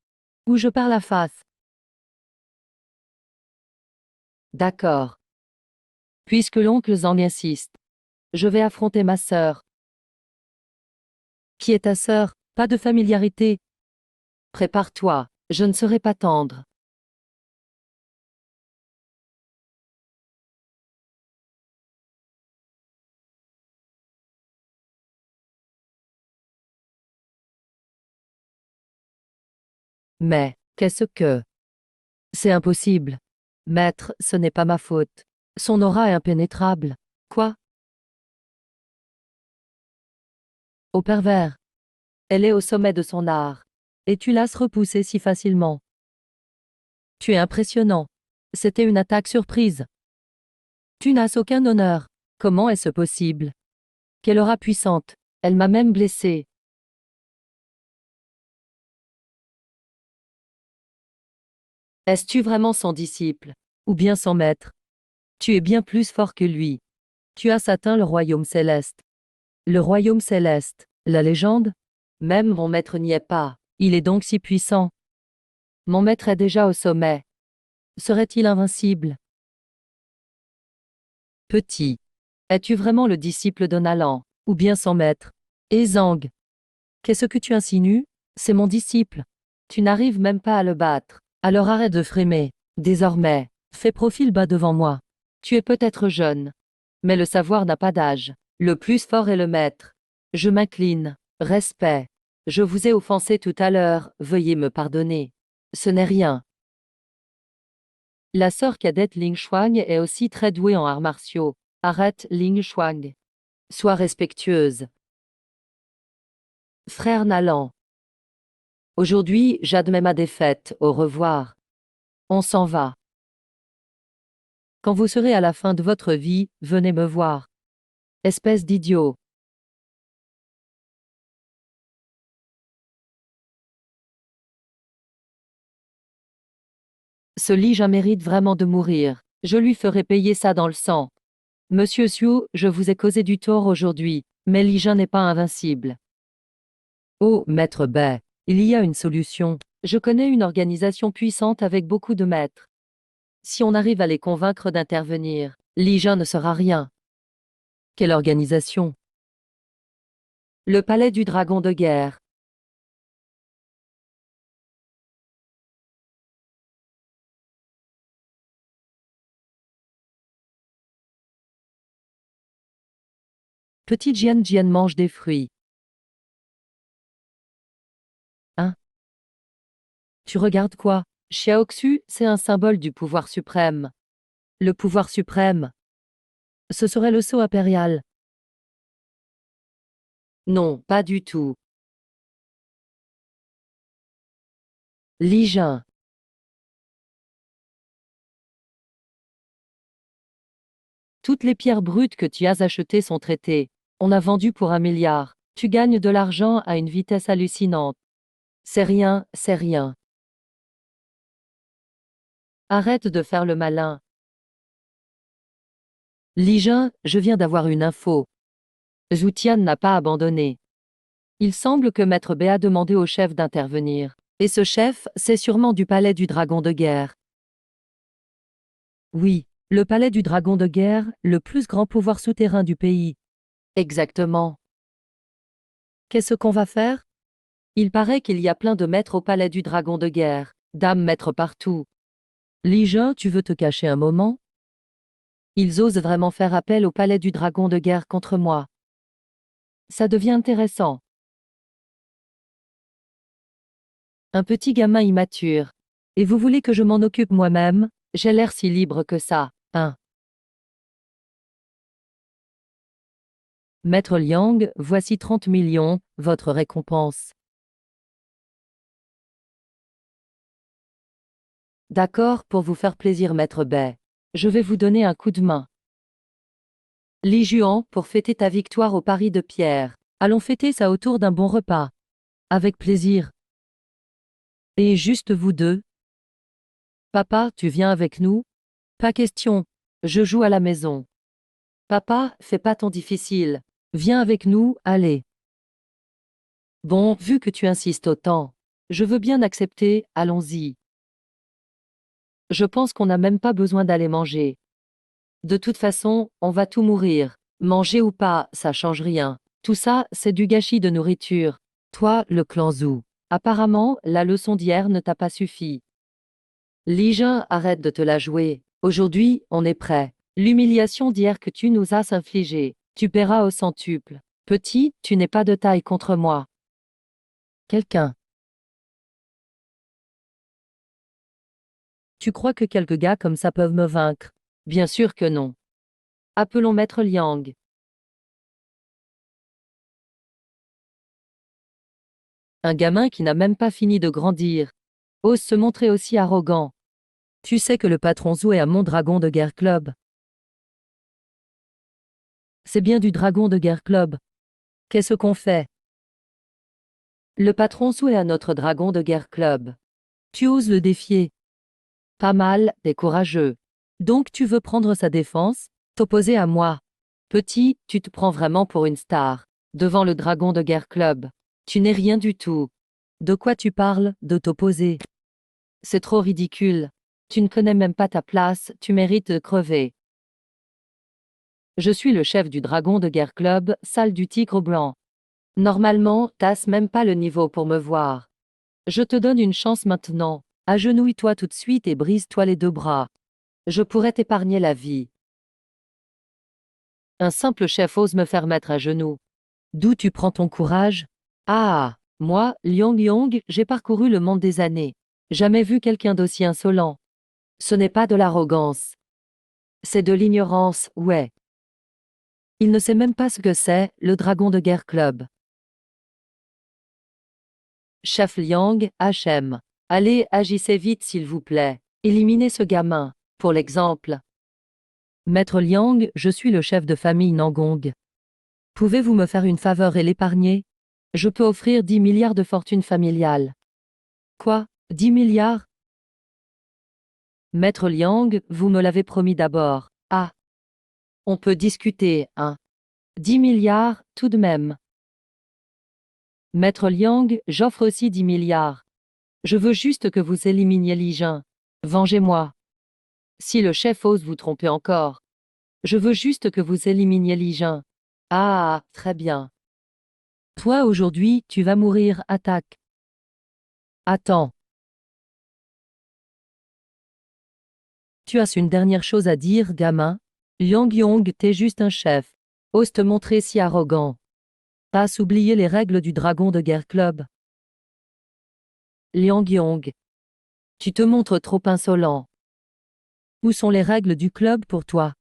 Ou je perds la face. D'accord. Puisque l'oncle Zhang insiste, je vais affronter ma sœur. Qui est ta sœur? Pas de familiarité. Prépare-toi, je ne serai pas tendre. Mais, qu'est-ce que... C'est impossible. Maître, ce n'est pas ma faute. Son aura est impénétrable. Quoi? Au pervers. Elle est au sommet de son art. Et tu l'as repoussée si facilement. Tu es impressionnant. C'était une attaque surprise. Tu n'as aucun honneur. Comment est-ce possible? Quelle aura puissante. Elle m'a même blessé. Es-tu vraiment son disciple? Ou bien son maître? Tu es bien plus fort que lui. Tu as atteint le royaume céleste. Le royaume céleste, la légende? Même mon maître n'y est pas. Il est donc si puissant. Mon maître est déjà au sommet. Serait-il invincible? Petit. Es-tu vraiment le disciple de Nalan? Ou bien son maître? Et Zhang? Qu'est-ce que tu insinues? C'est mon disciple. Tu n'arrives même pas à le battre. Alors arrête de frémer. Désormais, fais profil bas devant moi. Tu es peut-être jeune. Mais le savoir n'a pas d'âge. Le plus fort est le maître. Je m'incline. Respect. Je vous ai offensé tout à l'heure, veuillez me pardonner. Ce n'est rien. La sœur cadette Ling Shuang est aussi très douée en arts martiaux. Arrête, Ling Shuang. Sois respectueuse. Frère Nalan. Aujourd'hui, j'admets ma défaite. Au revoir. On s'en va. Quand vous serez à la fin de votre vie, venez me voir. Espèce d'idiot. Ce Li mérite vraiment de mourir. Je lui ferai payer ça dans le sang. Monsieur Xiu, je vous ai causé du tort aujourd'hui, mais Li n'est pas invincible. Oh, maître Bai, il y a une solution. Je connais une organisation puissante avec beaucoup de maîtres. Si on arrive à les convaincre d'intervenir, Li ne sera rien. Quelle organisation? Le palais du dragon de guerre. Petit Jian Jian mange des fruits. Hein? Tu regardes quoi? Xiaoxu, c'est un symbole du pouvoir suprême. Le pouvoir suprême. Ce serait le sceau impérial. Non, pas du tout. Li Jin. Toutes les pierres brutes que tu as achetées sont traitées. On a vendu pour 1 milliard. Tu gagnes de l'argent à une vitesse hallucinante. C'est rien, c'est rien. Arrête de faire le malin. Li Jin, je viens d'avoir une info. Zhu Tian n'a pas abandonné. Il semble que Maître B a demandé au chef d'intervenir. Et ce chef, c'est sûrement du palais du dragon de guerre. Oui, le palais du dragon de guerre, le plus grand pouvoir souterrain du pays. Exactement. Qu'est-ce qu'on va faire? Il paraît qu'il y a plein de maîtres au palais du dragon de guerre, dames maîtres partout. Li Jin, tu veux te cacher un moment? Ils osent vraiment faire appel au palais du dragon de guerre contre moi. Ça devient intéressant. Un petit gamin immature. Et vous voulez que je m'en occupe moi-même? J'ai l'air si libre que ça, hein? Maître Liang, voici 30 millions, votre récompense. D'accord, pour vous faire plaisir, Maître Bai. Je vais vous donner un coup de main. Li Juan, pour fêter ta victoire au pari de pierre. Allons fêter ça autour d'un bon repas. Avec plaisir. Et juste vous deux? Papa, tu viens avec nous? Pas question. Je joue à la maison. Papa, fais pas ton difficile. Viens avec nous, allez. Bon, vu que tu insistes autant, je veux bien accepter, allons-y. Je pense qu'on n'a même pas besoin d'aller manger. De toute façon, on va tout mourir. Manger ou pas, ça change rien. Tout ça, c'est du gâchis de nourriture. Toi, le clan Zhou. Apparemment, la leçon d'hier ne t'a pas suffi. Li Jin, arrête de te la jouer. Aujourd'hui, on est prêt. L'humiliation d'hier que tu nous as infligée, tu paieras au centuple. Petit, tu n'es pas de taille contre moi. Quelqu'un. Tu crois que quelques gars comme ça peuvent me vaincre? Bien sûr que non. Appelons Maître Liang. Un gamin qui n'a même pas fini de grandir ose se montrer aussi arrogant. Tu sais que le patron Zhou est à mon dragon de guerre club. C'est bien du dragon de guerre club. Qu'est-ce qu'on fait? Le patron Zhou est à notre dragon de guerre club. Tu oses le défier. Pas mal, t'es courageux. Donc tu veux prendre sa défense, t'opposer à moi. Petit, tu te prends vraiment pour une star. Devant le dragon de guerre club. Tu n'es rien du tout. De quoi tu parles, de t'opposer? C'est trop ridicule. Tu ne connais même pas ta place, tu mérites de crever. Je suis le chef du dragon de guerre club, salle du tigre blanc. Normalement, t'as même pas le niveau pour me voir. Je te donne une chance maintenant. Agenouille-toi tout de suite et brise-toi les deux bras. Je pourrais t'épargner la vie. Un simple chef ose me faire mettre à genoux. D'où tu prends ton courage? Ah, moi, Liang Yong, j'ai parcouru le monde des années. Jamais vu quelqu'un d'aussi insolent. Ce n'est pas de l'arrogance. C'est de l'ignorance, ouais. Il ne sait même pas ce que c'est, le dragon de guerre club. Chef Liang, HM. Allez, agissez vite s'il vous plaît. Éliminez ce gamin, pour l'exemple. Maître Liang, je suis le chef de famille Nangong. Pouvez-vous me faire une faveur et l'épargner? Je peux offrir 10 milliards de fortune familiale. Quoi? 10 milliards? Maître Liang, vous me l'avez promis d'abord. Ah. On peut discuter, hein. 10 milliards, tout de même. Maître Liang, j'offre aussi 10 milliards. Je veux juste que vous éliminiez Li Jin. Vengez-moi. Si le chef ose vous tromper encore. Je veux juste que vous éliminiez Li Jin. Ah, très bien. Toi aujourd'hui, tu vas mourir, attaque. Attends. Tu as une dernière chose à dire, gamin? Liang Yong, t'es juste un chef. Ose te montrer si arrogant. T'as oublié les règles du Dragon de Guerre Club. Liang Yong. Tu te montres trop insolent. Où sont les règles du club pour toi?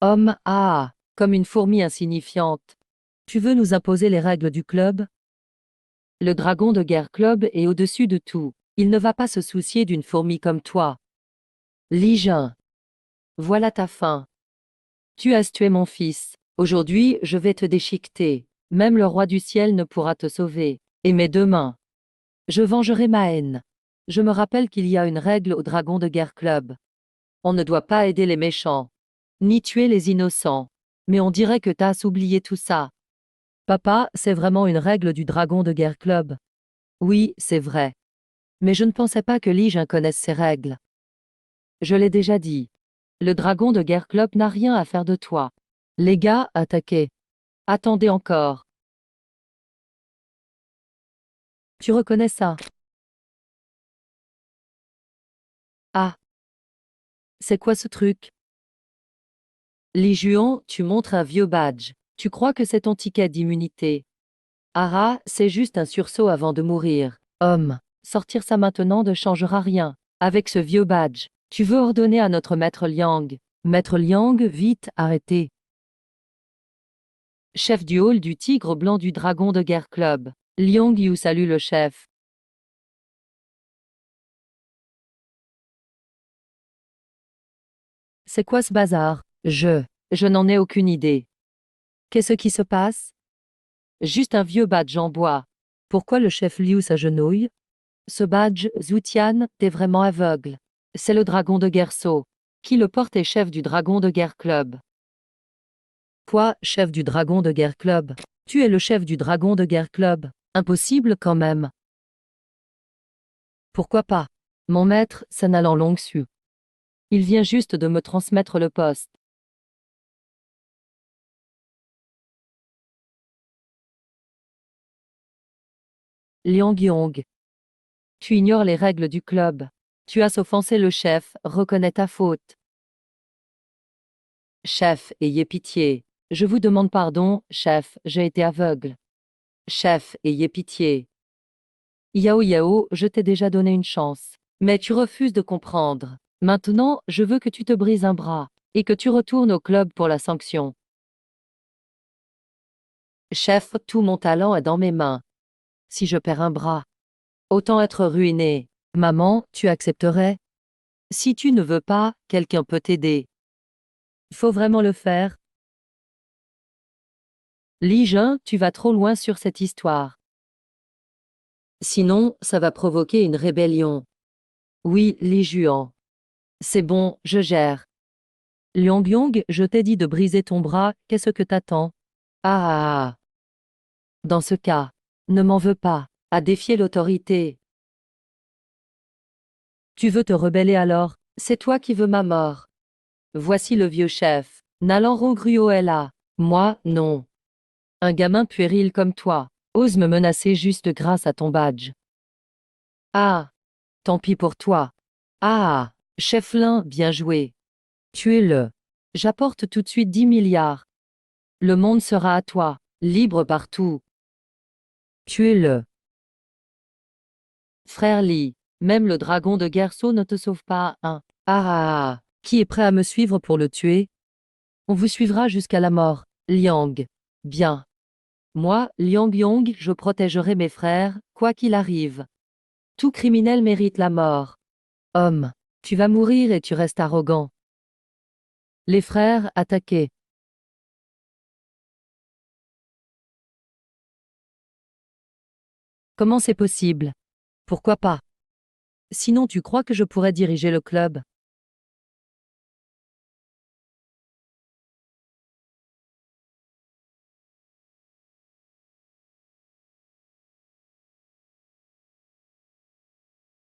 Homme, ah, comme une fourmi insignifiante. Tu veux nous imposer les règles du club? Le Dragon de Guerre Club est au-dessus de tout. Il ne va pas se soucier d'une fourmi comme toi. Li Jin. Voilà ta fin. Tu as tué mon fils. Aujourd'hui, je vais te déchiqueter. Même le roi du ciel ne pourra te sauver. Et mes deux mains. Je vengerai ma haine. Je me rappelle qu'il y a une règle au Dragon de Guerre Club. On ne doit pas aider les méchants, ni tuer les innocents. Mais on dirait que t'as oublié tout ça. Papa, c'est vraiment une règle du Dragon de Guerre Club. Oui, c'est vrai. Mais je ne pensais pas que Li Jin connaisse ces règles. Je l'ai déjà dit. Le Dragon de Guerre Club n'a rien à faire de toi. Les gars, attaquez. Attendez encore. Tu reconnais ça? Ah, c'est quoi ce truc? Li Juan, tu montres un vieux badge. Tu crois que c'est ton ticket d'immunité. Ara, c'est juste un sursaut avant de mourir. Homme, sortir ça maintenant ne changera rien. Avec ce vieux badge, tu veux ordonner à notre maître Liang. Maître Liang, vite, arrêtez. Chef du hall du Tigre Blanc du Dragon de Guerre Club. Liang Yu salue le chef. C'est quoi ce bazar? Je n'en ai aucune idée. Qu'est-ce qui se passe? Juste un vieux badge en bois. Pourquoi le chef Liu s'agenouille? Ce badge, Zutian, t'es vraiment aveugle. C'est le dragon de guerre Sceau. Qui le porte est chef du Dragon de Guerre Club. Quoi, chef du Dragon de Guerre Club? Tu es le chef du Dragon de Guerre Club. Impossible quand même. Pourquoi pas? Mon maître, Sanalan Longsu. Il vient juste de me transmettre le poste. Liang Yong. Tu ignores les règles du club. Tu as offensé le chef, reconnais ta faute. Chef, ayez pitié. Je vous demande pardon, chef, j'ai été aveugle. Chef, ayez pitié. Yao Yao, je t'ai déjà donné une chance. Mais tu refuses de comprendre. Maintenant, je veux que tu te brises un bras, et que tu retournes au club pour la sanction. Chef, tout mon talent est dans mes mains. Si je perds un bras, autant être ruiné. Maman, tu accepterais? Si tu ne veux pas, quelqu'un peut t'aider. Il faut vraiment le faire. Li Jin, tu vas trop loin sur cette histoire. Sinon, ça va provoquer une rébellion. Oui, Li Juan. C'est bon, je gère. Liang Yong, je t'ai dit de briser ton bras, qu'est-ce que t'attends? Ah. Dans ce cas, ne m'en veux pas, à défier l'autorité. Tu veux te rebeller alors? C'est toi qui veux ma mort. Voici le vieux chef. Nalan Rongruo est là. Moi, non. Un gamin puéril comme toi, ose me menacer juste grâce à ton badge. Ah. Tant pis pour toi. Ah. Chef Lin, bien joué. Tuez-le. J'apporte tout de suite 10 milliards. Le monde sera à toi, libre partout. Tuez-le. Frère Li, même le dragon de Guerceau ne te sauve pas, hein. Ah. Qui est prêt à me suivre pour le tuer? On vous suivra jusqu'à la mort, Liang. Bien. Moi, Liang Yong, je protégerai mes frères, quoi qu'il arrive. Tout criminel mérite la mort. Homme, tu vas mourir et tu restes arrogant. Les frères, attaquez. Comment c'est possible? Pourquoi pas? Sinon tu crois que je pourrais diriger le club?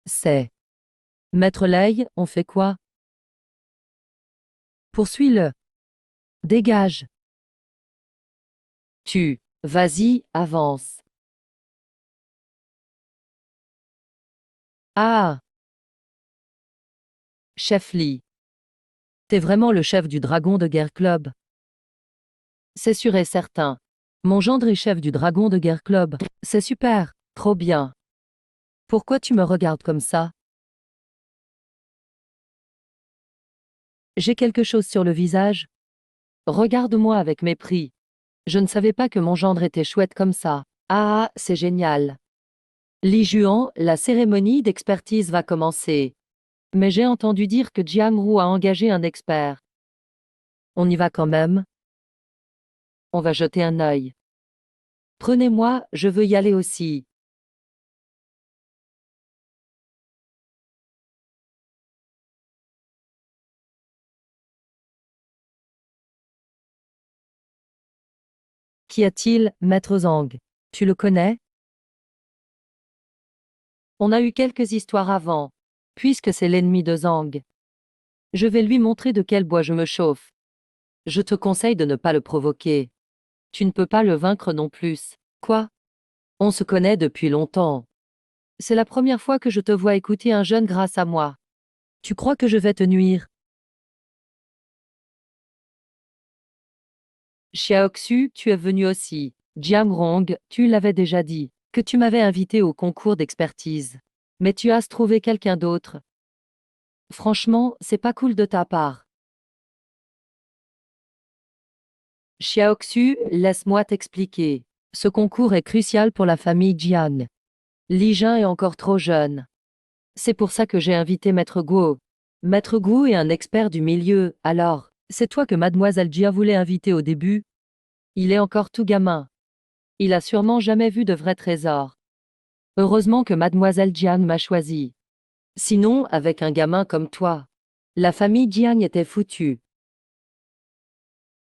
C'est. Maître Lei, on fait quoi? Poursuis-le. Dégage. Vas-y, avance. Ah. Chef Li. T'es vraiment le chef du Dragon de Guerre Club. C'est sûr et certain. Mon gendre est chef du Dragon de Guerre Club. C'est super, trop bien. Pourquoi tu me regardes comme ça? J'ai quelque chose sur le visage? Regarde-moi avec mépris. Je ne savais pas que mon gendre était chouette comme ça. Ah, c'est génial. Li Juan, la cérémonie d'expertise va commencer. Mais j'ai entendu dire que Jiang Ru a engagé un expert. On y va quand même? On va jeter un œil. Prenez-moi, je veux y aller aussi. Qu'y a-t-il, Maître Zhang? Tu le connais? On a eu quelques histoires avant, puisque c'est l'ennemi de Zhang. Je vais lui montrer de quel bois je me chauffe. Je te conseille de ne pas le provoquer. Tu ne peux pas le vaincre non plus. Quoi? On se connaît depuis longtemps. C'est la première fois que je te vois écouter un jeune grâce à moi. Tu crois que je vais te nuire? Xiaoxu, tu es venu aussi. Jiangrong, tu l'avais déjà dit, que tu m'avais invité au concours d'expertise. Mais tu as trouvé quelqu'un d'autre. Franchement, c'est pas cool de ta part. Xiaoxu, laisse-moi t'expliquer. Ce concours est crucial pour la famille Jiang. Li Jin est encore trop jeune. C'est pour ça que j'ai invité Maître Guo. Maître Guo est un expert du milieu, alors, c'est toi que Mademoiselle Jia voulait inviter au début? Il est encore tout gamin. Il a sûrement jamais vu de vrais trésors. Heureusement que Mademoiselle Jiang m'a choisi. Sinon, avec un gamin comme toi, la famille Jiang était foutue.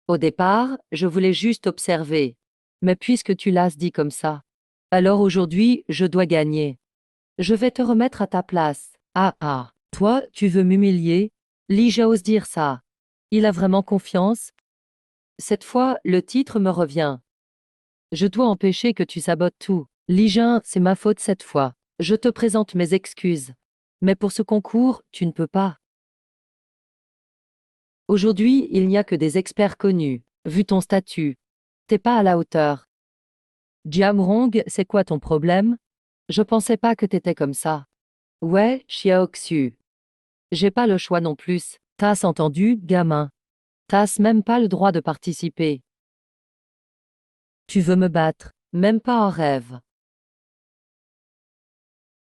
Au départ, je voulais juste observer. Mais puisque tu l'as dit comme ça, alors aujourd'hui, je dois gagner. Je vais te remettre à ta place. Ah ah, toi, tu veux m'humilier? Li Jia ose dire ça. Il a vraiment confiance? Cette fois, le titre me revient. Je dois empêcher que tu sabotes tout. Li Jin, c'est ma faute cette fois. Je te présente mes excuses. Mais pour ce concours, tu ne peux pas. Aujourd'hui, il n'y a que des experts connus. Vu ton statut, t'es pas à la hauteur. Jiamrong, c'est quoi ton problème? Je pensais pas que t'étais comme ça. Ouais, Xiaoxu. J'ai pas le choix non plus. T'as entendu, gamin? T'as même pas le droit de participer. Tu veux me battre? Même pas en rêve.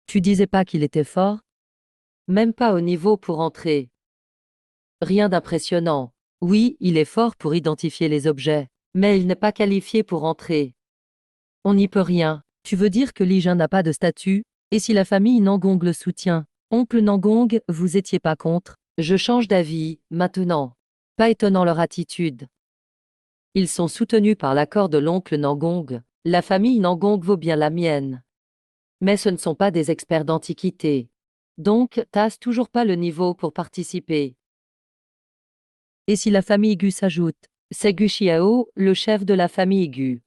Tu disais pas qu'il était fort? Même pas au niveau pour entrer. Rien d'impressionnant. Oui, il est fort pour identifier les objets, mais il n'est pas qualifié pour entrer. On n'y peut rien. Tu veux dire que Li Jin n'a pas de statut? Et si la famille Nangong le soutient? Oncle Nangong, vous étiez pas contre? Je change d'avis, maintenant. Pas étonnant leur attitude. Ils sont soutenus par l'accord de l'oncle Nangong. La famille Nangong vaut bien la mienne. Mais ce ne sont pas des experts d'antiquité. Donc, t'as toujours pas le niveau pour participer. Et si la famille Gu s'ajoute? C'est Gu Xiao, le chef de la famille Gu.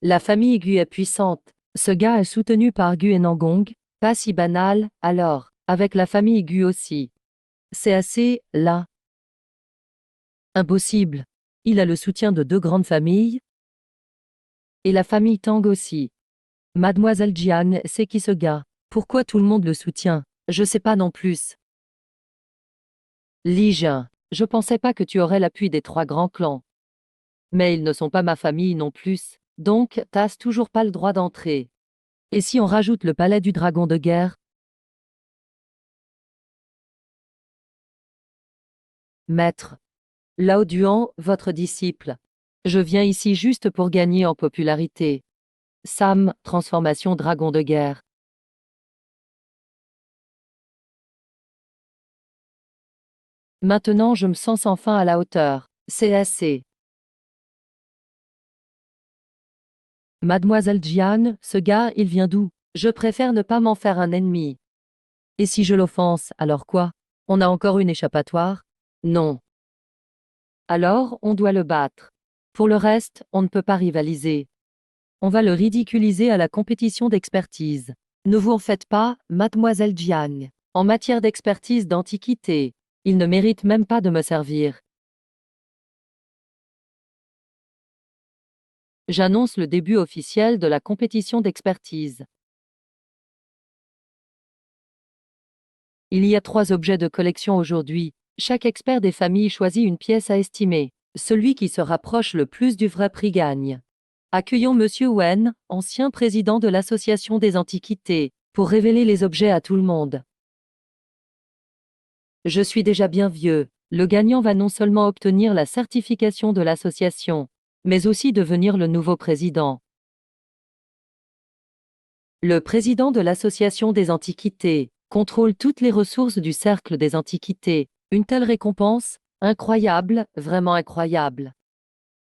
La famille Gu est puissante. Ce gars est soutenu par Gu et Nangong. Pas si banal, alors, avec la famille Gu aussi. C'est assez, là. Impossible. Il a le soutien de deux grandes familles. Et la famille Tang aussi. Mademoiselle Jiang sait qui ce gars. Pourquoi tout le monde le soutient? Je sais pas non plus. Li Jin, je pensais pas que tu aurais l'appui des trois grands clans. Mais ils ne sont pas ma famille non plus. Donc, t'as toujours pas le droit d'entrer. Et si on rajoute le palais du dragon de guerre? Maître. Lao Duan, votre disciple. Je viens ici juste pour gagner en popularité. Sam, transformation dragon de guerre. Maintenant je me sens enfin à la hauteur. C'est assez. Mademoiselle Jian, ce gars, il vient d'où? Je préfère ne pas m'en faire un ennemi. Et si je l'offense, alors quoi? On a encore une échappatoire? Non. Alors, on doit le battre. Pour le reste, on ne peut pas rivaliser. On va le ridiculiser à la compétition d'expertise. Ne vous en faites pas, mademoiselle Jiang. En matière d'expertise d'antiquité, il ne mérite même pas de me servir. J'annonce le début officiel de la compétition d'expertise. Il y a 3 objets de collection aujourd'hui. Chaque expert des familles choisit une pièce à estimer. Celui qui se rapproche le plus du vrai prix gagne. Accueillons Monsieur Wen, ancien président de l'Association des Antiquités, pour révéler les objets à tout le monde. Je suis déjà bien vieux. Le gagnant va non seulement obtenir la certification de l'association, mais aussi devenir le nouveau président. Le président de l'Association des Antiquités contrôle toutes les ressources du Cercle des Antiquités. Une telle récompense, incroyable, vraiment incroyable.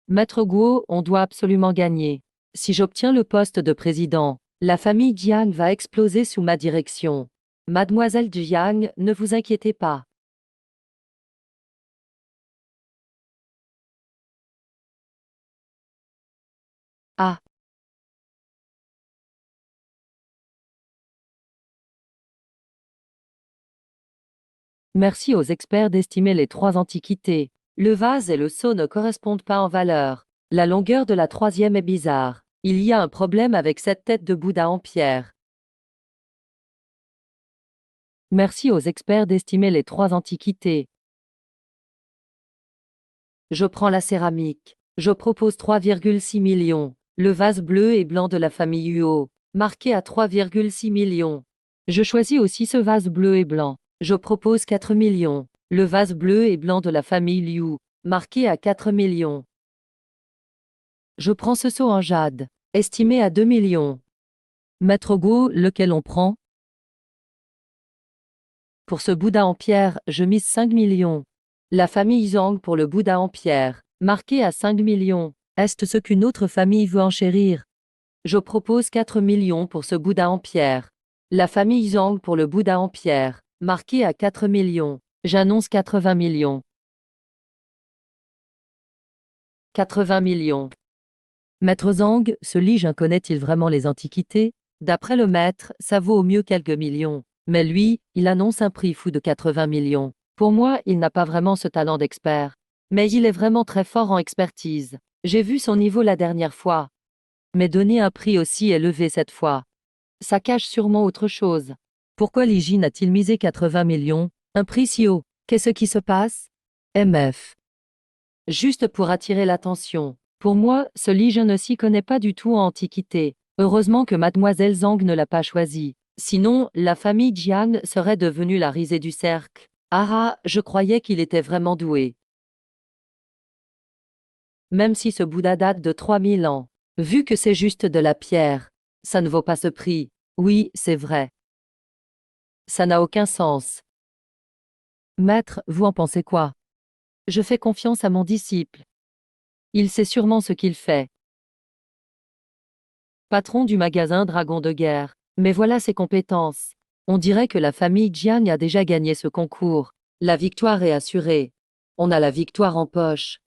Maître Guo, on doit absolument gagner. Si j'obtiens le poste de président, la famille Jiang va exploser sous ma direction. Mademoiselle Jiang, ne vous inquiétez pas. Ah, merci aux experts d'estimer les 3 antiquités. Le vase et le seau ne correspondent pas en valeur. La longueur de la 3e est bizarre. Il y a un problème avec cette tête de Bouddha en pierre. Merci aux experts d'estimer les 3 antiquités. Je prends la céramique. Je propose 3,6 millions. Le vase bleu et blanc de la famille Huo, marqué à 3,6 millions. Je choisis aussi ce vase bleu et blanc. Je propose 4 millions. Le vase bleu et blanc de la famille Liu, marqué à 4 millions. Je prends ce seau en jade, estimé à 2 millions. Maître Guo, lequel on prend? Pour ce Bouddha en pierre, je mise 5 millions. La famille Zhang pour le Bouddha en pierre, marqué à 5 millions. Est-ce ce qu'une autre famille veut enchérir? Je propose 4 millions pour ce Bouddha en pierre. La famille Zhang pour le Bouddha en pierre, marqué à 4 millions. J'annonce 80 millions. 80 millions. Maître Zhang, ce Li connaît-il vraiment les antiquités? D'après le maître, ça vaut au mieux quelques millions. Mais lui, il annonce un prix fou de 80 millions. Pour moi, il n'a pas vraiment ce talent d'expert. Mais il est vraiment très fort en expertise. J'ai vu son niveau la dernière fois. Mais donner un prix aussi élevé cette fois, ça cache sûrement autre chose. Pourquoi Li Jin a-t-il misé 80 millions? Un prix si haut? Qu'est-ce qui se passe? MF. Juste pour attirer l'attention. Pour moi, ce Li Jin ne s'y connaît pas du tout en antiquité. Heureusement que mademoiselle Zhang ne l'a pas choisi. Sinon, la famille Jiang serait devenue la risée du cercle. Ah, je croyais qu'il était vraiment doué. Même si ce Bouddha date de 3000 ans. Vu que c'est juste de la pierre, ça ne vaut pas ce prix. Oui, c'est vrai. Ça n'a aucun sens. Maître, vous en pensez quoi? Je fais confiance à mon disciple. Il sait sûrement ce qu'il fait. Patron du magasin Dragon de guerre. Mais voilà ses compétences. On dirait que la famille Jiang a déjà gagné ce concours. La victoire est assurée. On a la victoire en poche.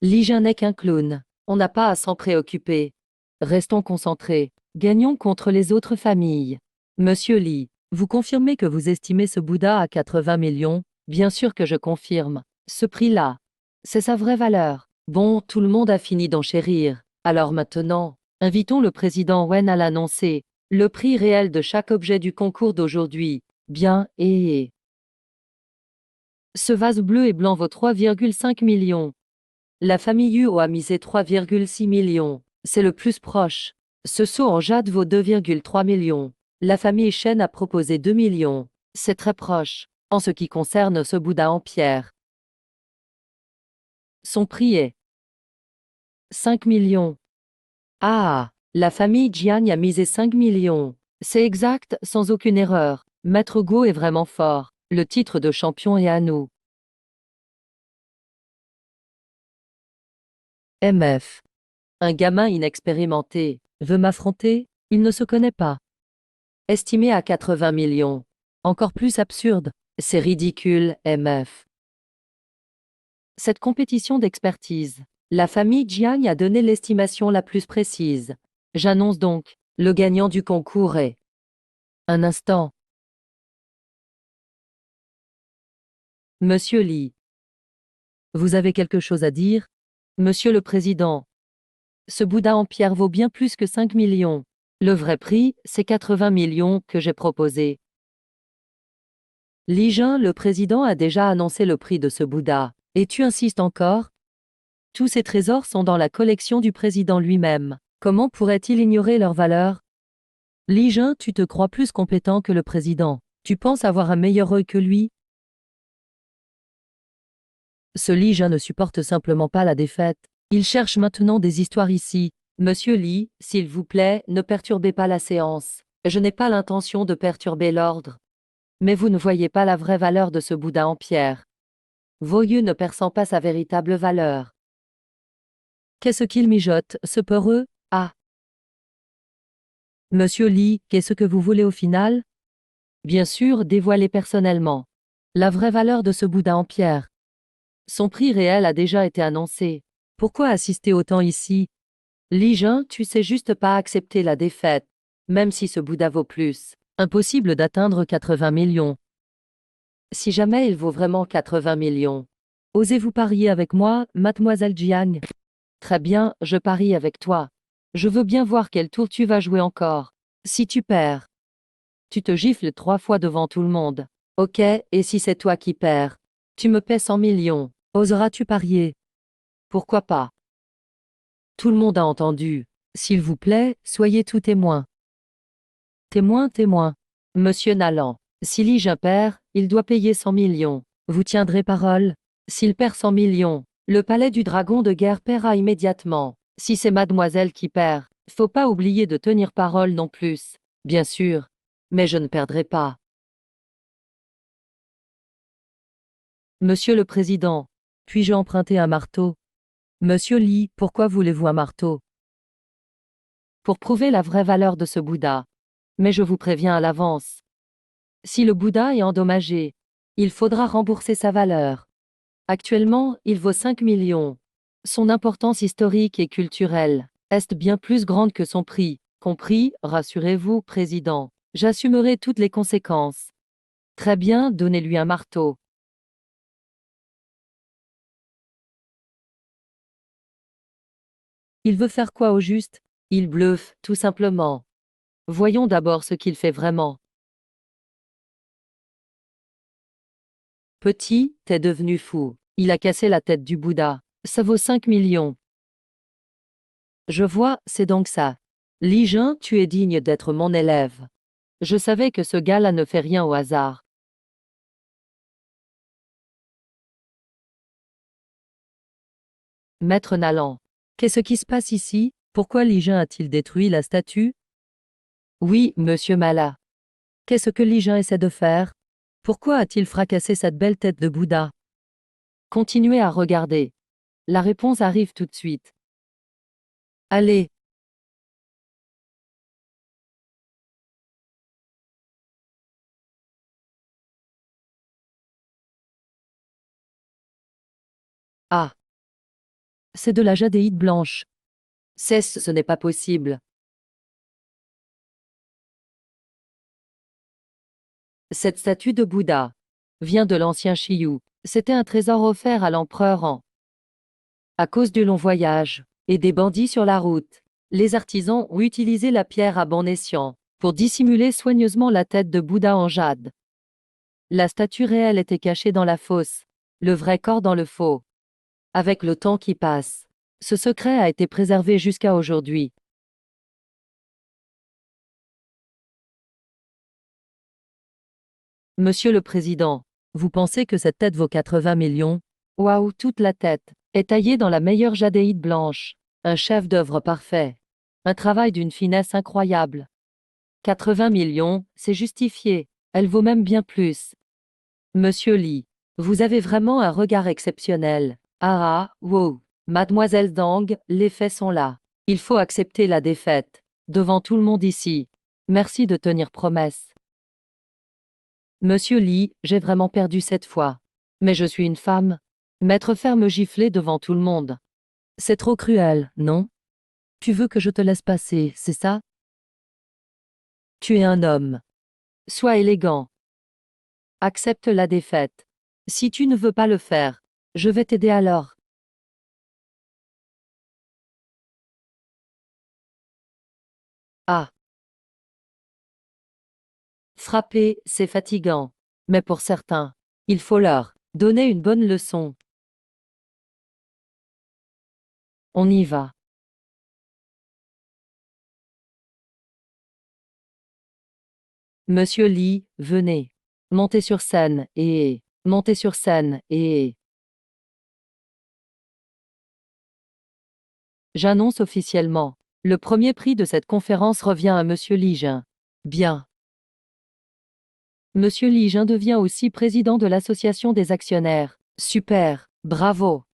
Li Jin n'est qu'un clown. On n'a pas à s'en préoccuper. Restons concentrés. Gagnons contre les autres familles. Monsieur Li, vous confirmez que vous estimez ce Bouddha à 80 millions? Bien sûr que je confirme. Ce prix-là, c'est sa vraie valeur. Bon, tout le monde a fini d'enchérir. Alors maintenant, invitons le président Wen à l'annoncer. Le prix réel de chaque objet du concours d'aujourd'hui. Bien, et... Ce vase bleu et blanc vaut 3,5 millions. La famille Huo a misé 3,6 millions. C'est le plus proche. Ce seau en jade vaut 2,3 millions. La famille Shen a proposé 2 millions. C'est très proche. En ce qui concerne ce Bouddha en pierre, son prix est 5 millions. Ah, la famille Jiang a misé 5 millions. C'est exact, sans aucune erreur. Maître Guo est vraiment fort. Le titre de champion est à nous. MF. Un gamin inexpérimenté veut m'affronter? Il ne se connaît pas. Estimé à 80 millions. Encore plus absurde. C'est ridicule, MF. Cette compétition d'expertise. La famille Jiang a donné l'estimation la plus précise. J'annonce donc, le gagnant du concours est... Un instant. Monsieur Li. Vous avez quelque chose à dire? Monsieur le Président, ce Bouddha en pierre vaut bien plus que 5 millions. Le vrai prix, c'est 80 millions que j'ai proposé. Li Jun, le président, a déjà annoncé le prix de ce Bouddha. Et tu insistes encore? Tous ces trésors sont dans la collection du président lui-même. Comment pourrait-il ignorer leur valeur? Li Jun, tu te crois plus compétent que le président. Tu penses avoir un meilleur œil que lui? Ce Li Jun ne supporte simplement pas la défaite. Il cherche maintenant des histoires ici. Monsieur Li, s'il vous plaît, ne perturbez pas la séance. Je n'ai pas l'intention de perturber l'ordre. Mais vous ne voyez pas la vraie valeur de ce Bouddha en pierre. Vos yeux ne perçant pas sa véritable valeur. Qu'est-ce qu'il mijote, ce peureux? Ah! Monsieur Li, qu'est-ce que vous voulez au final? Bien sûr, dévoiler personnellement la vraie valeur de ce Bouddha en pierre. Son prix réel a déjà été annoncé. Pourquoi assister autant ici? Li Jun, tu sais juste pas accepter la défaite, même si ce Bouddha vaut plus. Impossible d'atteindre 80 millions. Si jamais il vaut vraiment 80 millions. Osez-vous parier avec moi, mademoiselle Jiang? Très bien, je parie avec toi. Je veux bien voir quel tour tu vas jouer encore. Si tu perds, tu te gifles 3 fois devant tout le monde. Ok, et si c'est toi qui perds? Tu me paies 100 millions. Oseras-tu parier? Pourquoi pas? Tout le monde a entendu. S'il vous plaît, soyez tout témoin. Témoin, témoin. Monsieur Nallan. Si Li Jun perd, il doit payer 100 millions. Vous tiendrez parole? S'il perd 100 millions, le palais du dragon de guerre paiera immédiatement. Si c'est mademoiselle qui perd, faut pas oublier de tenir parole non plus. Bien sûr. Mais je ne perdrai pas. Monsieur le Président, puis-je emprunter un marteau? Monsieur Li, pourquoi voulez-vous un marteau? Pour prouver la vraie valeur de ce Bouddha. Mais je vous préviens à l'avance. Si le Bouddha est endommagé, il faudra rembourser sa valeur. Actuellement, il vaut 5 millions. Son importance historique et culturelle est bien plus grande que son prix. Compris, rassurez-vous, Président. J'assumerai toutes les conséquences. Très bien, donnez-lui un marteau. Il veut faire quoi au juste? Il bluffe, tout simplement. Voyons d'abord ce qu'il fait vraiment. Petit, t'es devenu fou. Il a cassé la tête du Bouddha. Ça vaut 5 millions. Je vois, c'est donc ça. Li Jun, tu es digne d'être mon élève. Je savais que ce gars-là ne fait rien au hasard. Maître Nallan. Qu'est-ce qui se passe ici? Pourquoi Li Jun a-t-il détruit la statue? Oui, monsieur Mala. Qu'est-ce que Li Jun essaie de faire? Pourquoi a-t-il fracassé cette belle tête de Bouddha? Continuez à regarder. La réponse arrive tout de suite. Allez. Ah. C'est de la jadéite blanche. Cesse, ce n'est pas possible. Cette statue de Bouddha vient de l'ancien Shiyu. C'était un trésor offert à l'empereur à cause du long voyage et des bandits sur la route. Les artisans ont utilisé la pierre à bon escient pour dissimuler soigneusement la tête de Bouddha en jade. La statue réelle était cachée dans la fosse, le vrai corps dans le faux. Avec le temps qui passe, ce secret a été préservé jusqu'à aujourd'hui. Monsieur le Président, vous pensez que cette tête vaut 80 millions? Waouh, toute la tête est taillée dans la meilleure jadéite blanche. Un chef-d'œuvre parfait. Un travail d'une finesse incroyable. 80 millions, c'est justifié. Elle vaut même bien plus. Monsieur Li, vous avez vraiment un regard exceptionnel. Ah ah, wow. Mademoiselle Dang, les faits sont là. Il faut accepter la défaite. Devant tout le monde ici. Merci de tenir promesse. Monsieur Li, j'ai vraiment perdu cette fois. Mais je suis une femme. M'être faire me gifler devant tout le monde. C'est trop cruel, non? Tu veux que je te laisse passer, c'est ça? Tu es un homme. Sois élégant. Accepte la défaite. Si tu ne veux pas le faire, je vais t'aider alors. Ah. Frapper, c'est fatigant. Mais pour certains, il faut leur donner une bonne leçon. On y va. Monsieur Lee, venez. Montez sur scène et... Montez sur scène et... J'annonce officiellement. Le premier prix de cette conférence revient à Monsieur Lee Jin. Bien. Monsieur Lee Jin devient aussi président de l'association des actionnaires. Super. Bravo.